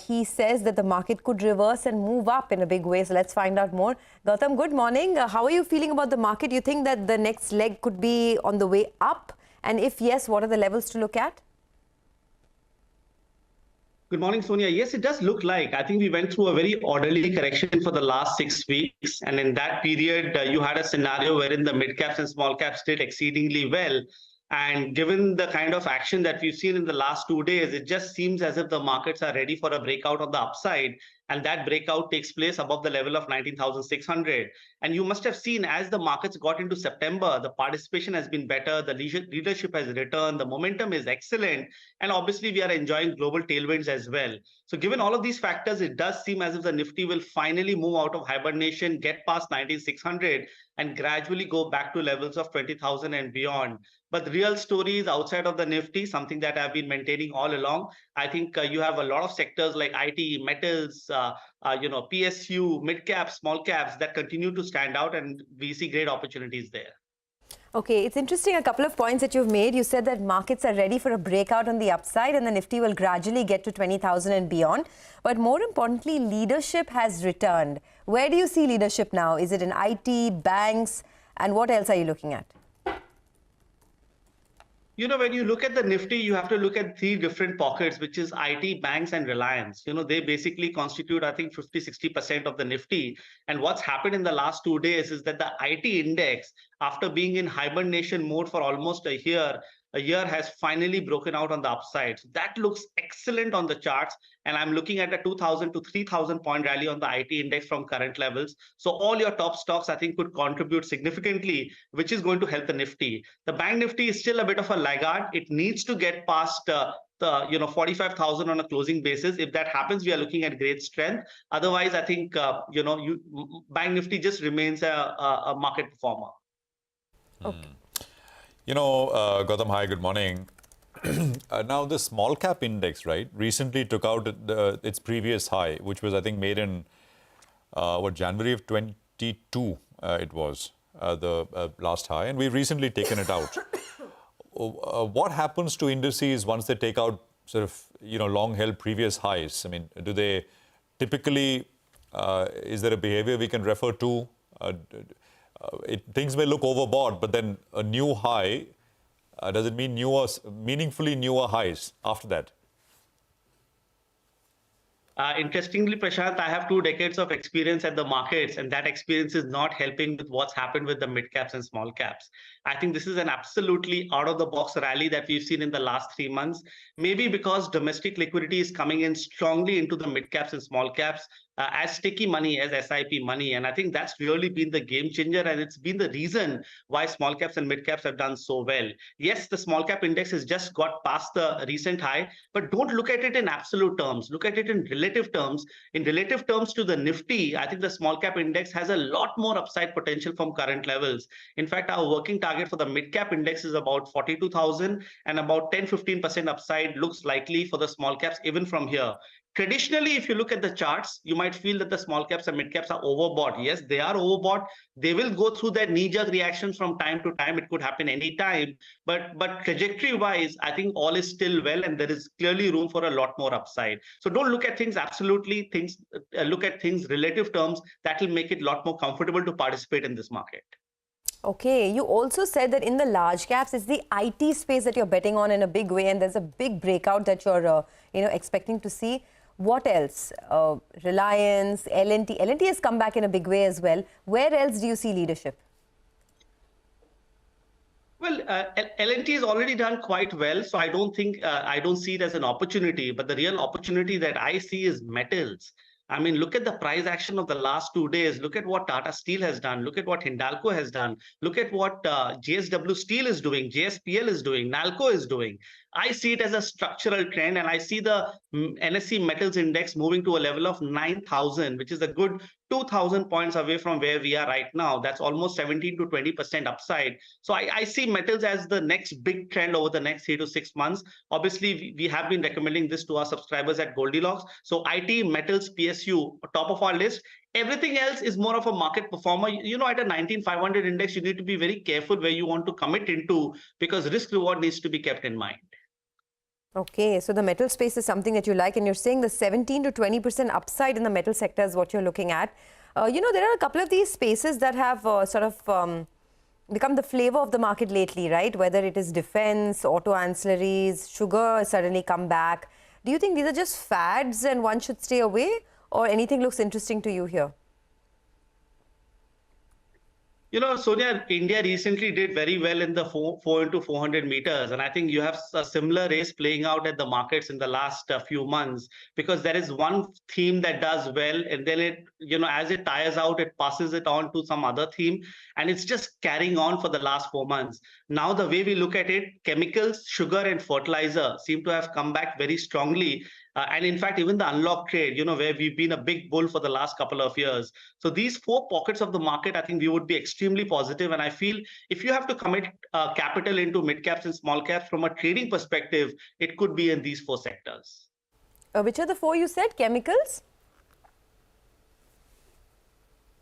He says that the market could reverse and move up in a big way. So let's find out more. Gautam, good morning. How are you feeling about the market? Do you think that the next leg could be on the way up? And if yes, what are the levels to look at? Good morning, Sonia. Yes, it does look like. I think we went through a very orderly correction for the last 6 weeks. And in that period, you had a scenario wherein the mid caps and small caps did exceedingly well. And given the kind of action that we've seen in the last 2 days, it just seems as if the markets are ready for a breakout on the upside. And that breakout takes place above the level of 19,600. And you must have seen as the markets got into September, the participation has been better, the leadership has returned, the momentum is excellent. And obviously, we are enjoying global tailwinds as well. So given all of these factors, it does seem as if the Nifty will finally move out of hibernation, get past 19,600 and gradually go back to levels of 20,000 and beyond. But the real story is outside of the Nifty, something that I've been maintaining all along. I think you have a lot of sectors like IT, metals, PSU, mid caps, small caps that continue to stand out, and we see great opportunities there. Okay, it's interesting, a couple of points that you've made. You said that markets are ready for a breakout on the upside and the Nifty will gradually get to 20,000 and beyond. But more importantly, leadership has returned. Where do you see leadership now? Is it in IT, banks, and what else are you looking at? You know, when you look at the Nifty, you have to look at 3 different pockets, which is IT, banks, and Reliance. You know, they basically constitute, I think, 50-60% of the Nifty. And what's happened in the last 2 days is that the IT index, after being in hibernation mode for almost a year has finally broken out on the upside. So that looks excellent on the charts. And I'm looking at a 2,000 to 3,000 point rally on the IT index from current levels. So all your top stocks, I think, could contribute significantly, which is going to help the Nifty. The Bank Nifty is still a bit of a laggard. It needs to get past 45,000 on a closing basis. If that happens, we are looking at great strength. Otherwise, I think Bank Nifty just remains a market performer. Okay. Gautam, hi, good morning. Now, the small cap index, right, recently took out its previous high, which was, I think, made in, January of 22, it was the last high, and we've recently taken it out. What happens to indices once they take out sort of, long-held previous highs? I mean, do they typically, is there a behavior we can refer to? Things may look overbought, but then a new high, does it mean meaningfully newer highs after that? Interestingly, Prashant, I have 2 decades of experience at the markets, and that experience is not helping with what's happened with the mid caps and small caps. I think this is an absolutely out-of-the-box rally that we've seen in the last 3 months, maybe because domestic liquidity is coming in strongly into the mid caps and small caps as sticky money, as SIP money. And I think that's really been the game changer, and it's been the reason why small caps and mid caps have done so well. Yes, the small cap index has just got past the recent high, but don't look at it in absolute terms. Look at it in relative terms. In relative terms to the Nifty, I think the small cap index has a lot more upside potential from current levels. In fact, our working target for the mid cap index is about 42,000, and about 10-15% upside looks likely for the small caps even from here. Traditionally, if you look at the charts, you might feel that the small caps and mid caps are overbought. Yes, they are overbought. They will go through their knee-jerk reactions from time to time. It could happen any time. But trajectory-wise, I think all is still well, and there is clearly room for a lot more upside. So don't look at things absolutely. Look at things relative terms. That will make it a lot more comfortable to participate in this market. Okay, you also said that in the large caps, it's the IT space that you're betting on in a big way, and there's a big breakout that you're expecting to see. What else? Reliance, L&T. L&T has come back in a big way as well. Where else do you see leadership? Well, L&T has already done quite well, so I don't see it as an opportunity. But the real opportunity that I see is metals. I mean, look at the price action of the last 2 days. Look at what Tata Steel has done. Look at what Hindalco has done. Look at what JSW Steel is doing, JSPL is doing, Nalco is doing. I see it as a structural trend, and I see the NSE Metals Index moving to a level of 9,000, which is a good 2,000 points away from where we are right now. That's almost 17 to 20% upside. So I see metals as the next big trend over the next 3 to 6 months. Obviously, we have been recommending this to our subscribers at Goldilocks. So IT, metals, PSU, top of our list. Everything else is more of a market performer. At a 19,500 index, you need to be very careful where you want to commit into, because risk reward needs to be kept in mind. Okay, so the metal space is something that you like, and you're saying the 17 to 20% upside in the metal sector is what you're looking at. There are a couple of these spaces that have become the flavor of the market lately, right? Whether it is defense, auto ancillaries, sugar has suddenly come back. Do you think these are just fads and one should stay away, or anything looks interesting to you here? You know, Sonia, India recently did very well in the 4 into 400 meters. And I think you have a similar race playing out at the markets in the last few months, because there is one theme that does well. And then it, you know, as it tires out, it passes it on to some other theme. And it's just carrying on for the last 4 months. Now, the way we look at it, chemicals, sugar and fertilizer seem to have come back very strongly. And in fact, even the unlock trade, you know, where we've been a big bull for the last couple of years. So these 4 pockets of the market, I think we would be extremely positive. And I feel if you have to commit capital into mid caps and small caps from a trading perspective, it could be in these 4 sectors. Which are the 4 you said? Chemicals?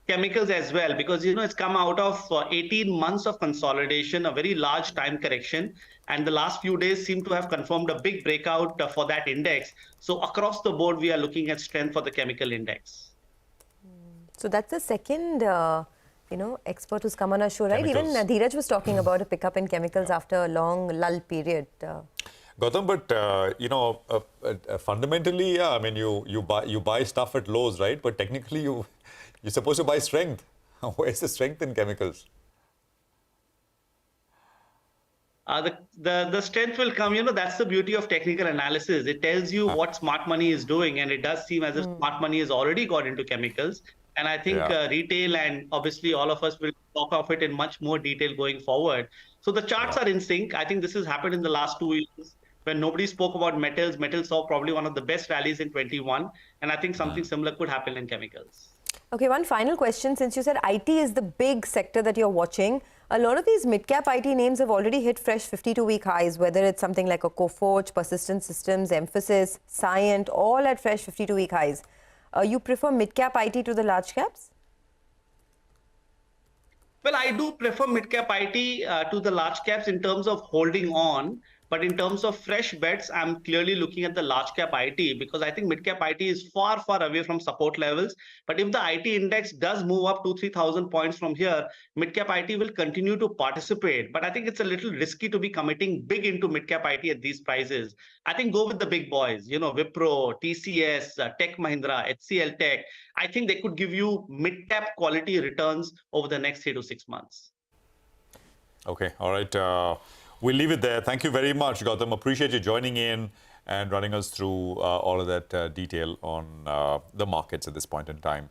Chemicals as well, because, you know, it's come out of 18 months of consolidation, a very large time correction. And the last few days seem to have confirmed a big breakout for that index. So across the board, we are looking at strength for the chemical index. So that's the second, you know, expert who's come on our show, right? Chemicals. Even Dheeraj was talking about a pickup in chemicals after a long lull period. Gautam, but you know, fundamentally, yeah. I mean, you buy stuff at lows, right? But technically, you're supposed to buy strength. Where's the strength in chemicals? The strength will come, you know, that's the beauty of technical analysis. It tells you what smart money is doing, and it does seem as if smart money has already got into chemicals. And I think retail and obviously all of us will talk of it in much more detail going forward. So the charts are in sync. I think this has happened in the last 2 years when nobody spoke about metals. Metals saw probably one of the best rallies in 21. And I think something similar could happen in chemicals. Okay, one final question. Since you said IT is the big sector that you're watching, a lot of these mid-cap IT names have already hit fresh 52-week highs, whether it's something like a Coforge, Persistent Systems, Emphasis, Cyient, all at fresh 52-week highs. You prefer mid-cap IT to the large caps? Well, I do prefer mid-cap IT to the large caps in terms of holding on. But in terms of fresh bets, I'm clearly looking at the large cap IT, because I think mid cap IT is far, far away from support levels. But if the IT index does move up 2,000-3,000 points from here, mid cap IT will continue to participate. But I think it's a little risky to be committing big into mid cap IT at these prices. I think go with the big boys, you know, Wipro, TCS, Tech Mahindra, HCL Tech. I think they could give you mid cap quality returns over the next 3 to 6 months. Okay, all right. We'll leave it there. Thank you very much, Gautam. Appreciate you joining in and running us through all of that detail on the markets at this point in time.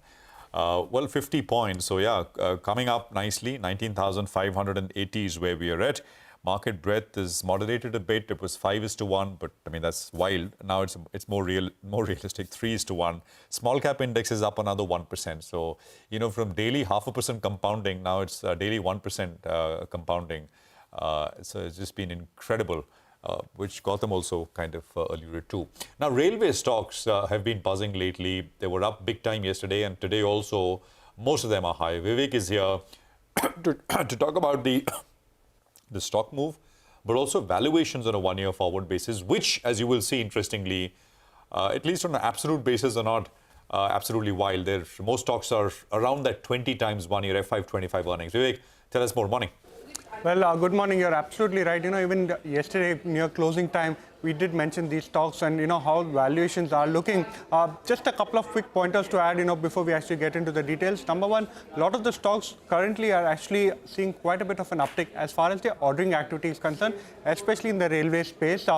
Well, 50 points. So, yeah, coming up nicely. 19,580 is where we are at. Market breadth is moderated a bit. It was 5:1, but I mean, that's wild. Now it's more realistic, 3:1. Small cap index is up another 1%. So, you know, from daily 0.5% compounding, now it's daily 1% compounding. So it's just been incredible, which Gautam also kind of alluded to. Now, railway stocks have been buzzing lately. They were up big time yesterday, and today also, most of them are high. Vivek is here to talk about the stock move, but also valuations on a one-year forward basis, which, as you will see, interestingly, at least on an absolute basis, are not absolutely wild. Most stocks are around that 20 times one-year F525 earnings. Vivek, tell us more. Morning. Well, good morning. You're absolutely right. You know, even yesterday near closing time, we did mention these stocks and, you know, how valuations are looking. Just a couple of quick pointers to add, you know, before we actually get into the details. Number one, a lot of the stocks currently are actually seeing quite a bit of an uptick as far as their ordering activity is concerned, especially in the railway space.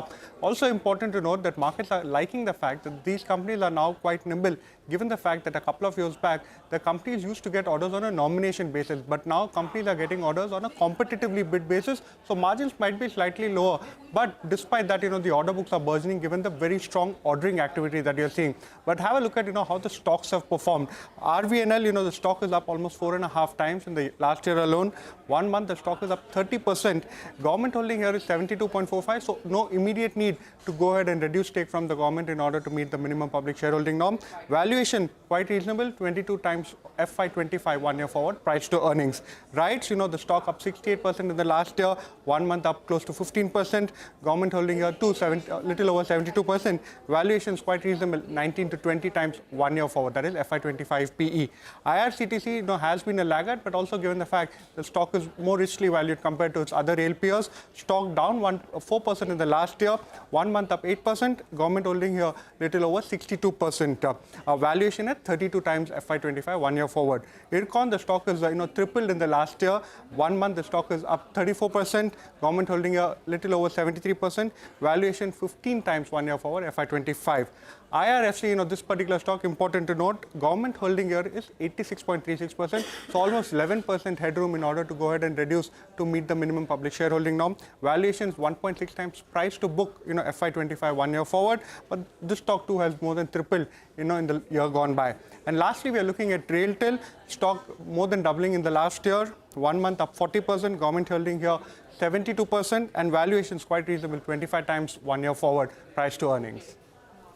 Also important to note that markets are liking the fact that these companies are now quite nimble, given the fact that a couple of years back, the companies used to get orders on a nomination basis, but now companies are getting orders on a competitively bid basis. So margins might be slightly lower, but despite that, you know, the order books are burgeoning given the very strong ordering activity that you're seeing. But have a look at, you know, how the stocks have performed. RVNL, you know, the stock is up almost 4.5 times in the last year alone. 1 month, the stock is up 30%. Government holding here is 72.45, so no immediate need to go ahead and reduce stake from the government in order to meet the minimum public shareholding norm. Valuation, quite reasonable, 22 times FY25 one-year forward, price to earnings. RITES, you know, the stock up 68% in the last year, 1 month up close to 15%. Government holding here 2 little over 72%. Valuations quite reasonable, 19 to 20 times 1 year forward. That is FY25 PE. IRCTC has been a laggard, but also given the fact the stock is more richly valued compared to its other rail peers. Stock down 4% in the last year, 1 month up 8%. Government holding here little over 62%. Valuation at 32 times FY25 1 year forward. Irrigation, the stock is tripled in the last year. 1 month the stock is up 34%. Government holding a little over 73%. Valuation 15 times 1 year forward FY25. IRFC, this particular stock, important to note, government holding here is 86.36%. So almost 11% headroom in order to go ahead and reduce to meet the minimum public shareholding norm. Valuations 1.6 times price to book, FY25 1 year forward. But this stock too has more than tripled, in the year gone by. And lastly, we are looking at Airtel, stock more than doubling in the last year. 1 month up 40%, government holding here 72%, and valuations quite reasonable, 25 times 1 year forward, price to earnings.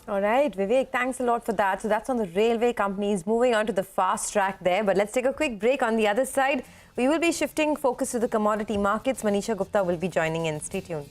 All right, Vivek, thanks a lot for that. So that's on the railway companies. Moving on to the fast track there. But let's take a quick break. On the other side, we will be shifting focus to the commodity markets. Manisha Gupta will be joining in. Stay tuned.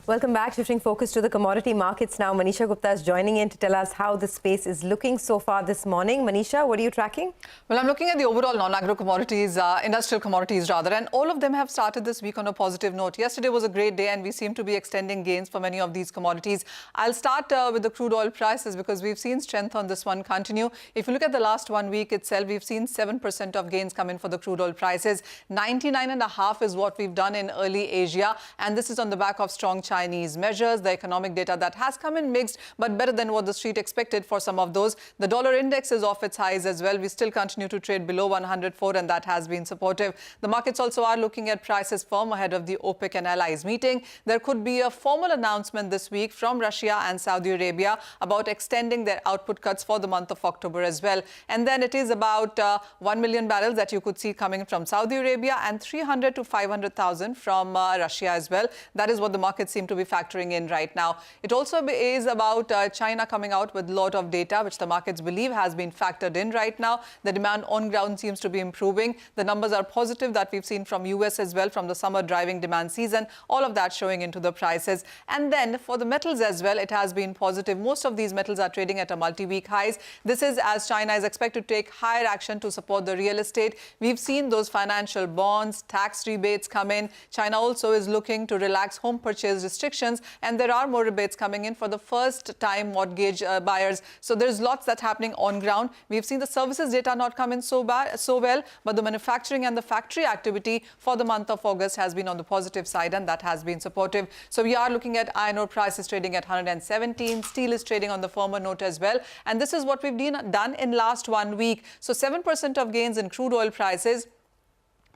Welcome back. Shifting focus to the commodity markets now. Manisha Gupta is joining in to tell us how the space is looking so far this morning. Manisha, what are you tracking? Well, I'm looking at the overall non-agro commodities, industrial commodities rather, and all of them have started this week on a positive note. Yesterday was a great day and we seem to be extending gains for many of these commodities. I'll start with the crude oil prices because we've seen strength on this one continue. If you look at the last 1 week itself, we've seen 7% of gains come in for the crude oil prices. 99.5 is what we've done in early Asia, and this is on the back of strong Chinese measures, the economic data that has come in mixed, but better than what the street expected for some of those. The dollar index is off its highs as well. We still continue to trade below 104, and that has been supportive. The markets also are looking at prices firm ahead of the OPEC and allies meeting. There could be a formal announcement this week from Russia and Saudi Arabia about extending their output cuts for the month of October as well. And then it is about 1 million barrels that you could see coming from Saudi Arabia and 300 to 500,000 from Russia as well. That is what the markets seem seem to be factoring in right now. It also is about China coming out with a lot of data, which the markets believe has been factored in right now. The demand on ground seems to be improving. The numbers are positive that we've seen from US as well, from the summer driving demand season. All of that showing into the prices. And then for the metals as well, it has been positive. Most of these metals are trading at a multi-week highs. This is as China is expected to take higher action to support the real estate. We've seen those financial bonds, tax rebates come in. China also is looking to relax home purchase restrictions, and there are more rebates coming in for the first time mortgage buyers. So there's lots that's happening on ground. We've seen the services data not come in so well, but the manufacturing and the factory activity for the month of August has been on the positive side, and that has been supportive. So we are looking at iron ore prices trading at 117. Steel is trading on the firmer note as well. And this is what we've done in last 1 week. So 7% of gains in crude oil prices.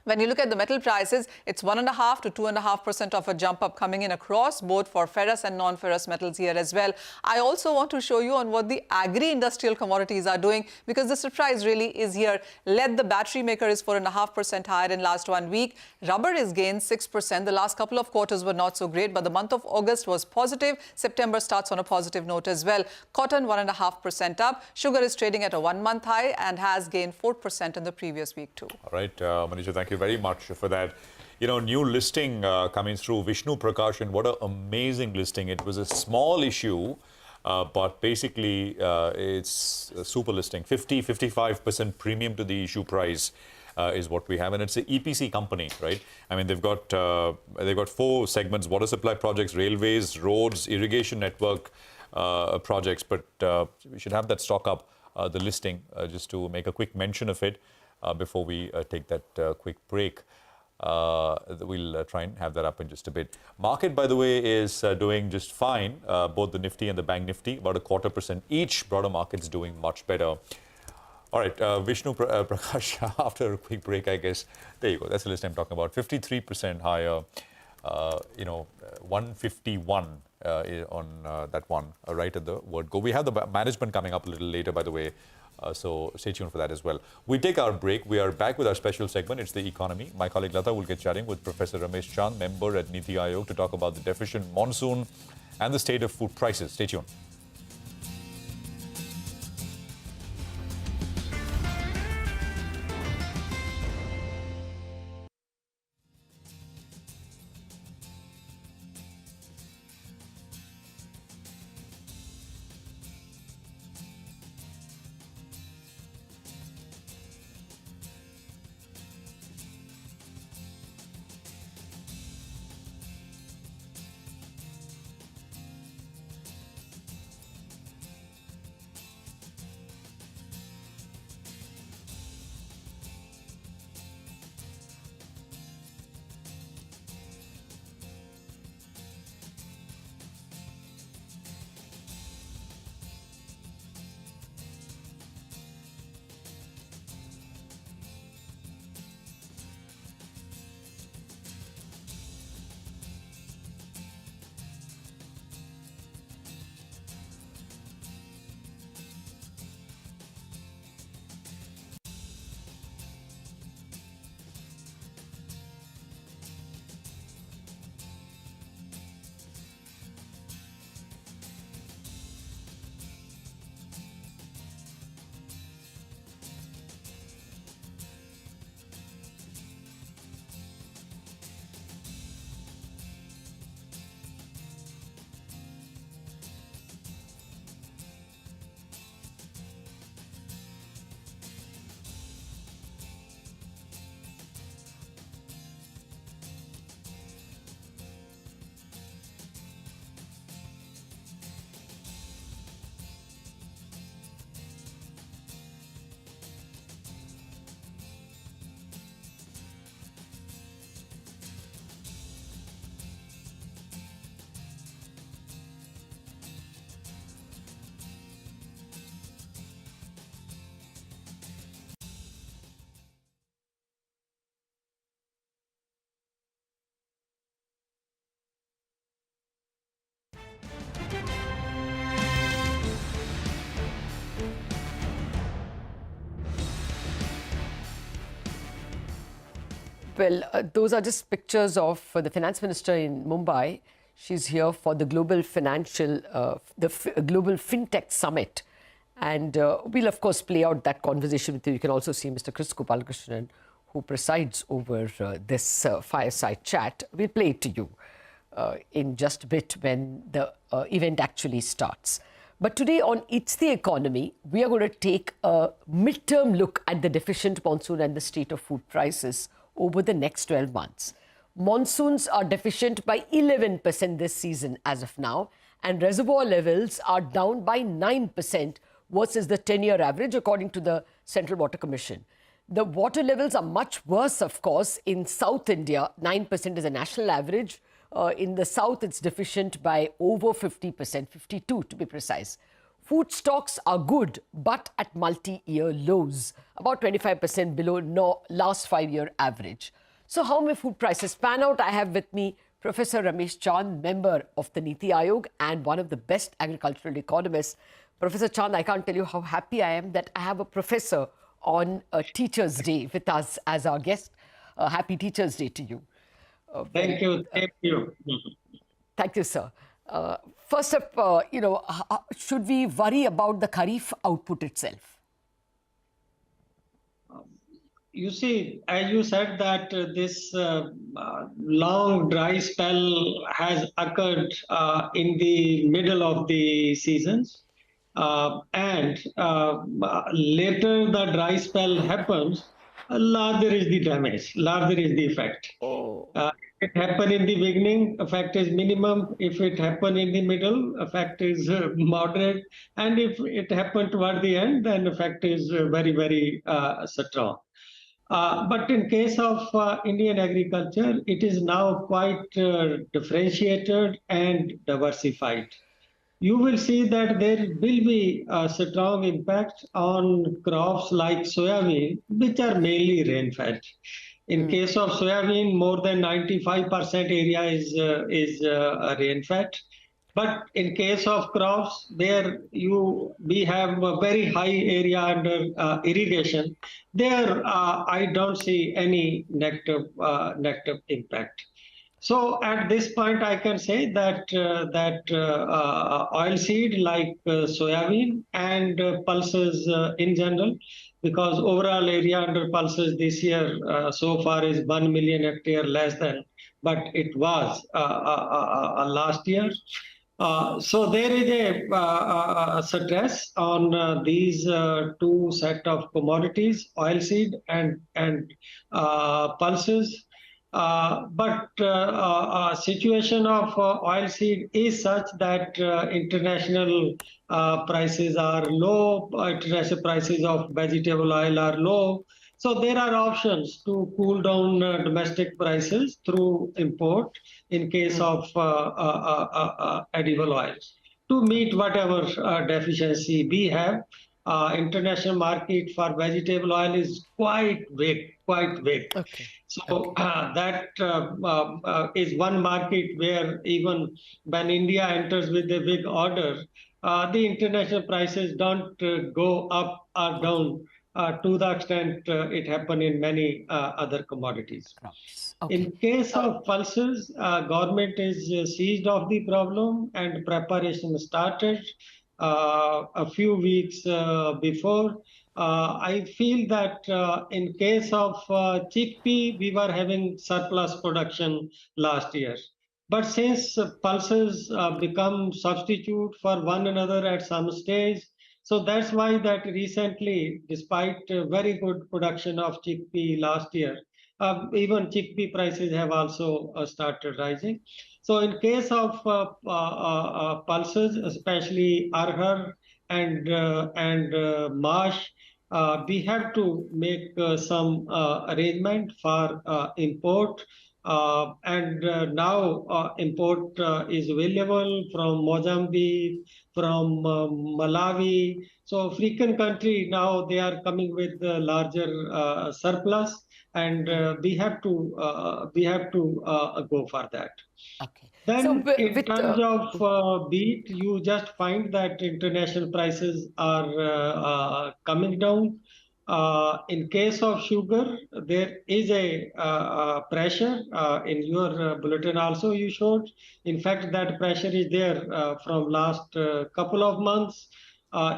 When you look at the metal prices, it's 1.5 to 2.5% of a jump up coming in across both for ferrous and non-ferrous metals here as well. I also want to show you on what the agri-industrial commodities are doing, because the surprise really is here. Lead, the battery maker, is 4.5% higher in last 1 week. Rubber is gained 6%. The last couple of quarters were not so great, but the month of August was positive. September starts on a positive note as well. Cotton 1.5% up. Sugar is trading at a 1-month high and has gained 4% in the previous week too. All right, Manisha, thank you very much for that. You know, new listing coming through. Vishnu Prakashan, what an amazing listing. It was a small issue, but basically it's a super listing. 55% premium to the issue price is what we have. And it's an EPC company, right? I mean, they've got 4 segments: water supply projects, railways, roads, irrigation network projects. But we should have that stock up, the listing, just to make a quick mention of it. Before we take that quick break, we'll try and have that up in just a bit. Market, by the way, is doing just fine. Both the Nifty and the Bank Nifty, about 0.25% each. Broader market's doing much better. All right, Vishnu Prakash, after a quick break, I guess. There you go. That's the list I'm talking about. 53% higher. 151 on that one, right at the word go. We have the management coming up a little later, by the way. So stay tuned for that as well. We take our break. We are back with our special segment. It's the economy. My colleague Lata will get chatting with Professor Ramesh Chand, member at Niti Aayog, to talk about the deficient monsoon and the state of food prices. Stay tuned. Well, those are just pictures of the finance minister in Mumbai. She's here for the Global Global Fintech Summit. And we'll, of course, play out that conversation with you. You can also see Mr. Chris Gopalakrishnan, who presides over this fireside chat. We'll play it to you in just a bit when the event actually starts. But today on It's the Economy, we are going to take a midterm look at the deficient monsoon and the state of food prices over the next 12 months. Monsoons are deficient by 11% this season as of now, and reservoir levels are down by 9% versus the 10-year average, according to the Central Water Commission. The water levels are much worse, of course, in South India. 9% is a national average. In the south, it's deficient by over 50%, 52 to be precise. Food stocks are good, but at multi-year lows, about 25% below last 5-year average. So how may food prices pan out? I have with me Professor Ramesh Chand, member of the Niti Aayog and one of the best agricultural economists. Professor Chand, I can't tell you how happy I am that I have a professor on Teachers' Day with us as our guest. Happy Teachers' Day to you. Thank you. Thank you. Thank you, sir. First up, should we worry about the Kharif output itself? You see, as you said that this long dry spell has occurred in the middle of the seasons. And later the dry spell happens, larger is the damage, larger is the effect. If it happened in the beginning, effect is minimum. If it happened in the middle, effect is moderate. And if it happened toward the end, then effect is very, very strong. But in case of Indian agriculture, it is now quite differentiated and diversified. You will see that there will be a strong impact on crops like soybean, which are mainly rain-fed. In case of soybean, more than 95% area is rain-fed. But in case of crops, where we have a very high area under irrigation, there I don't see any negative impact. So at this point, I can say that oilseed like soybean and pulses in general, because overall area under pulses this year so far is 1 million hectare less than, but it was last year. So there is a stress on these two set of commodities, oilseed and pulses. But situation of oilseed is such that international prices are low, international prices of vegetable oil are low. So there are options to cool down domestic prices through import in case of edible oils to meet whatever deficiency we have. International market for vegetable oil is quite big. Okay. So that is one market where even when India enters with a big order, the international prices don't go up or down to the extent it happened in many other commodities. Okay. In case of pulses, government is seized of the problem and preparation started a few weeks before. I feel that in case of chickpea, we were having surplus production last year. But since pulses become substitute for one another at some stage, so that's why that recently, despite very good production of chickpea last year, even chickpea prices have also started rising. So in case of pulses, especially arhar and mash, we have to make some arrangement for import. Now import is available from Mozambique, from Malawi. So African country now they are coming with larger surplus, and we have to go for that. Okay. Then So, in terms of wheat, you just find that international prices are coming down. In case of sugar, there is a pressure. In your bulletin also you showed. In fact, that pressure is there from last couple of months.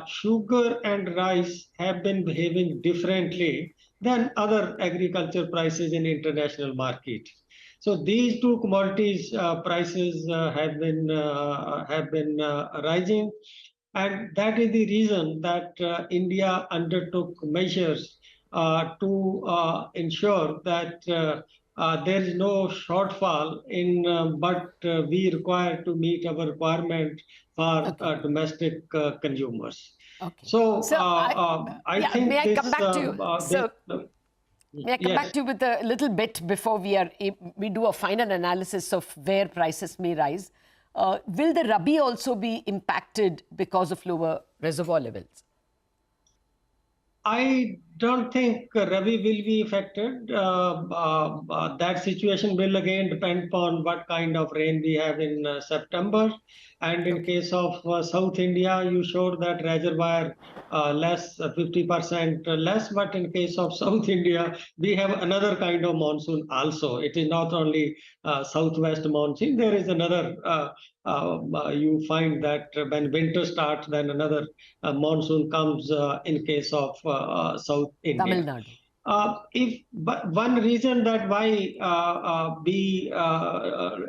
Sugar and rice have been behaving differently than other agriculture prices in international market. So these two commodities prices have been rising. And that is the reason that India undertook measures to ensure that there is no shortfall in what we require to meet our requirement for domestic consumers. Okay. So I think may I this, come back to you? May I come back to you with a little bit before we do a final analysis of where prices may rise? Will the rabi also be impacted because of lower reservoir levels? I don't think rabi will be affected. That situation will again depend upon what kind of rain we have in September. And in case of South India, you showed that reservoir less, 50% less. But in case of South India, we have another kind of monsoon also. It is not only southwest monsoon. There is another, you find that when winter starts, then another monsoon comes in case of South India. One reason that why we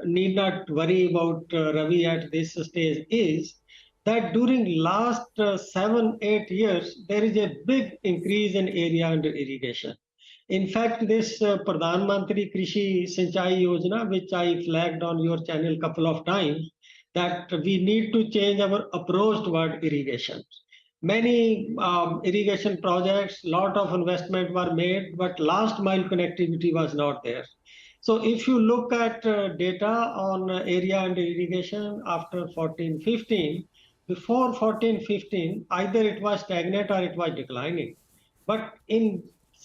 need not worry about rabi at this stage is that during last 7-8 years, there is a big increase in area under irrigation. In fact, this Pradhan Mantri Krishi Sinchai Yojana, which I flagged on your channel a couple of times, that we need to change our approach toward irrigation. Many irrigation projects, lot of investment were made, but last mile connectivity was not there. So if you look at data on area under irrigation after 14-15, before 14-15, either it was stagnant or it was declining. But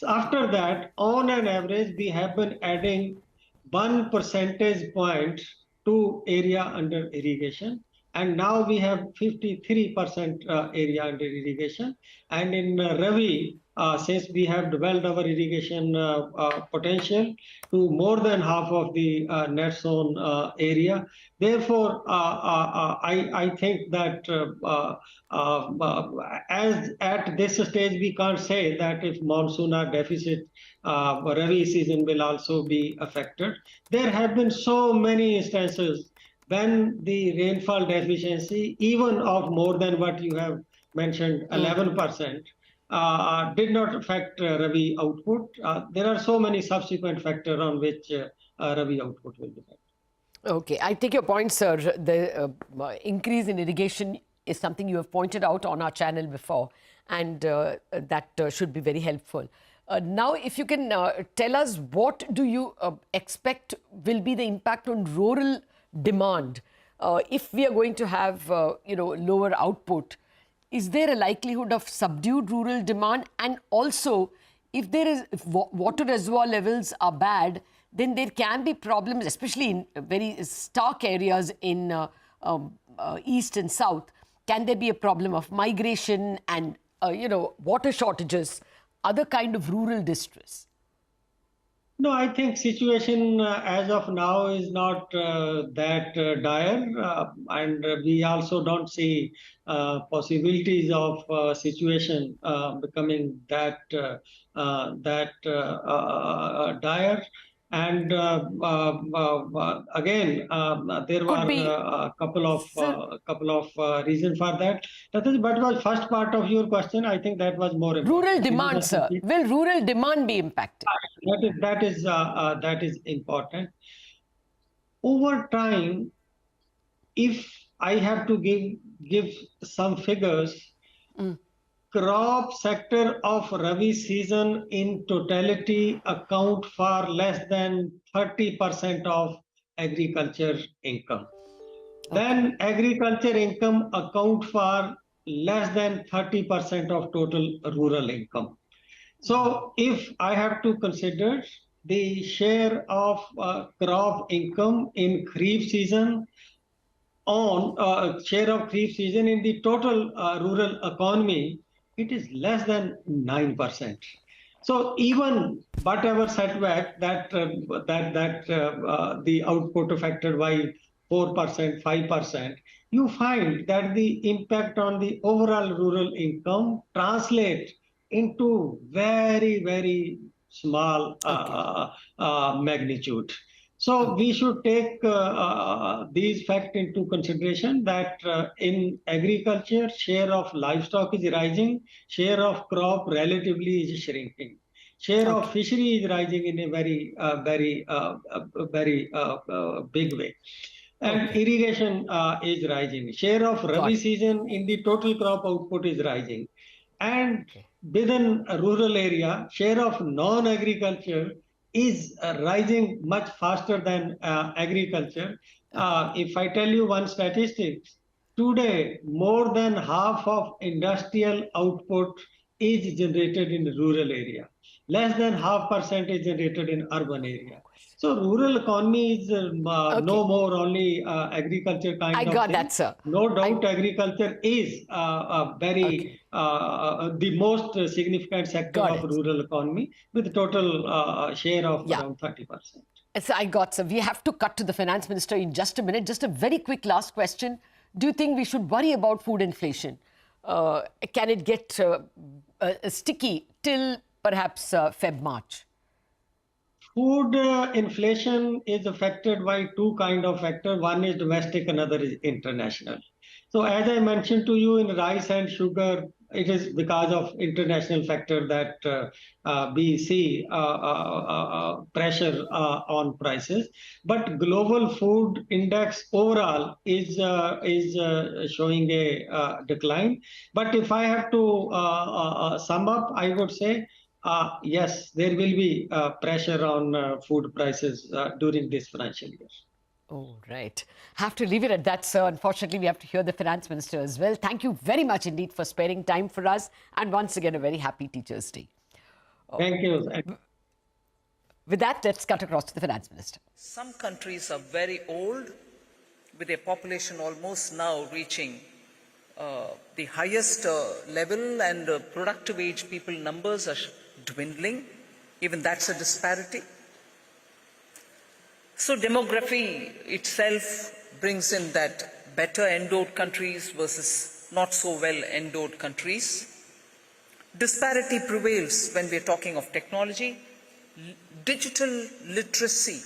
after that, on an average, we have been adding 1 percentage point to area under irrigation. And now we have 53% area under irrigation. And in rabi, since we have developed our irrigation potential to more than half of the net zone area, therefore, I think that as at this stage, we can't say that if monsoon or deficit, rabi season will also be affected. There have been so many instances when the rainfall deficiency, even of more than what you have mentioned, 11%, did not affect rabi output. There are so many subsequent factors on which rabi output will depend. Okay, I take your point, sir. The increase in irrigation is something you have pointed out on our channel before, and that should be very helpful. Now, if you can tell us, what do you expect will be the impact on rural demand if we are going to have lower output? Is there a likelihood of subdued rural demand? And also, if water reservoir levels are bad, then there can be problems, especially in very stark areas in east and south. Can there be a problem of migration and water shortages, other kind of rural distress? No, I think situation as of now is not that dire, and we also don't see possibilities of situation becoming that dire. And again, there were a couple of reasons for that. That is, what was first part of your question? I think that was more important. Rural demand, sir. Will rural demand be impacted? That is important. Over time, if I have to give some figures, crop sector of rabi season in totality account for less than 30% of agriculture income. Then agriculture income account for less than 30% of total rural income. So if I have to consider the share of crop income in kharif season share of kharif season in the total rural economy, it is less than 9%. So even whatever setback that the output affected by 4%, 5%, you find that the impact on the overall rural income translates into very, very small magnitude. So we should take these facts into consideration that in agriculture, share of livestock is rising, share of crop relatively is shrinking. Share of fishery is rising in a very big way. And irrigation is rising. Share of rabi season in the total crop output is rising. And within a rural area, share of non-agriculture is rising much faster than agriculture. If I tell you one statistic, today more than half of industrial output is generated in the rural area. Less than 0.5% is generated in urban area. So rural economy is no more only agriculture kind of thing. I got that, sir. No doubt agriculture is the most significant sector of rural economy with total share of around 30%. So I got, sir. We have to cut to the finance minister in just a minute. Just a very quick last question. Do you think we should worry about food inflation? Can it get sticky till perhaps Feb, March? Food inflation is affected by two kind of factors. One is domestic, another is international. So as I mentioned to you in rice and sugar, it is because of international factor that we see pressure on prices. But global food index overall is showing a decline. But if I have to sum up, I would say yes, there will be pressure on food prices during this financial year. Oh, right. Have to leave it at that, sir. Unfortunately, we have to hear the finance minister as well. Thank you very much indeed for sparing time for us. And once again, a very happy Teachers' Day. Thank you. With that, let's cut across to the finance minister. Some countries are very old, with their population almost now reaching the highest level, and productive age people numbers are dwindling. Even that's a disparity. So demography itself brings in that better endowed countries versus not so well endowed countries. Disparity prevails when we're talking of technology. Digital literacy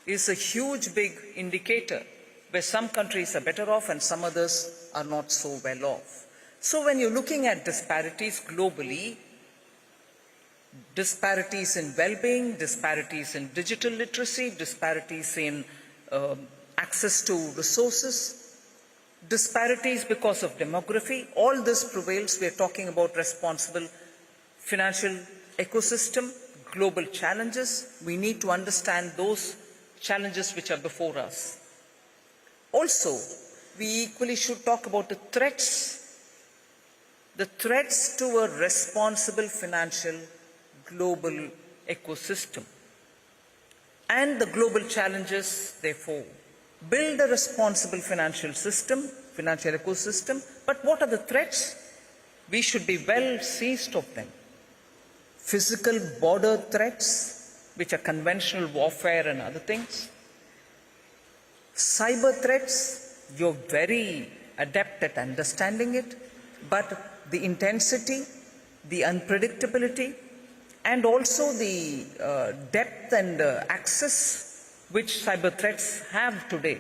is a huge big indicator where some countries are better off and some others are not so well off. So when you're looking at disparities globally, disparities in well-being, disparities in digital literacy, disparities in access to resources, disparities because of demography, all this prevails. We're talking about responsible financial ecosystem, global challenges. We need to understand those challenges which are before us. Also, we equally should talk about the threats to a responsible financial global ecosystem and the global challenges, therefore. Build a responsible financial ecosystem, but what are the threats? We should be well seized of them. Physical border threats, which are conventional warfare and other things. Cyber threats, you're very adept at understanding it, but the intensity, the unpredictability, and also the depth and access which cyber threats have today.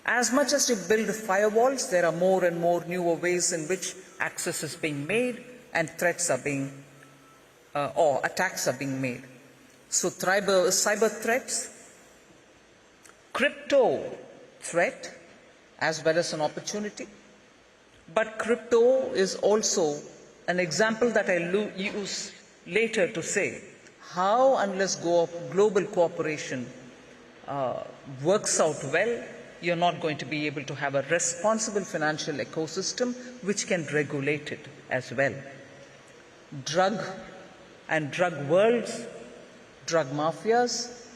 As much as you build firewalls, there are more and more newer ways in which access is being made and threats are being, or attacks are being made. So cyber threats, crypto threat, as well as an opportunity. But crypto is also an example that I use later to say how, unless global cooperation works out well, you're not going to be able to have a responsible financial ecosystem which can regulate it as well. Drug and drug worlds, drug mafias,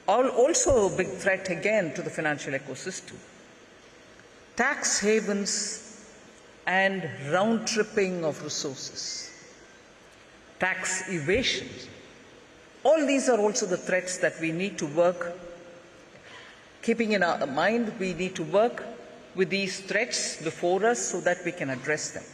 are also a big threat again to the financial ecosystem. Tax havens and round-tripping of resources, tax evasion. All these are also the threats that we need to work. Keeping in our mind, we need to work with these threats before us so that we can address them.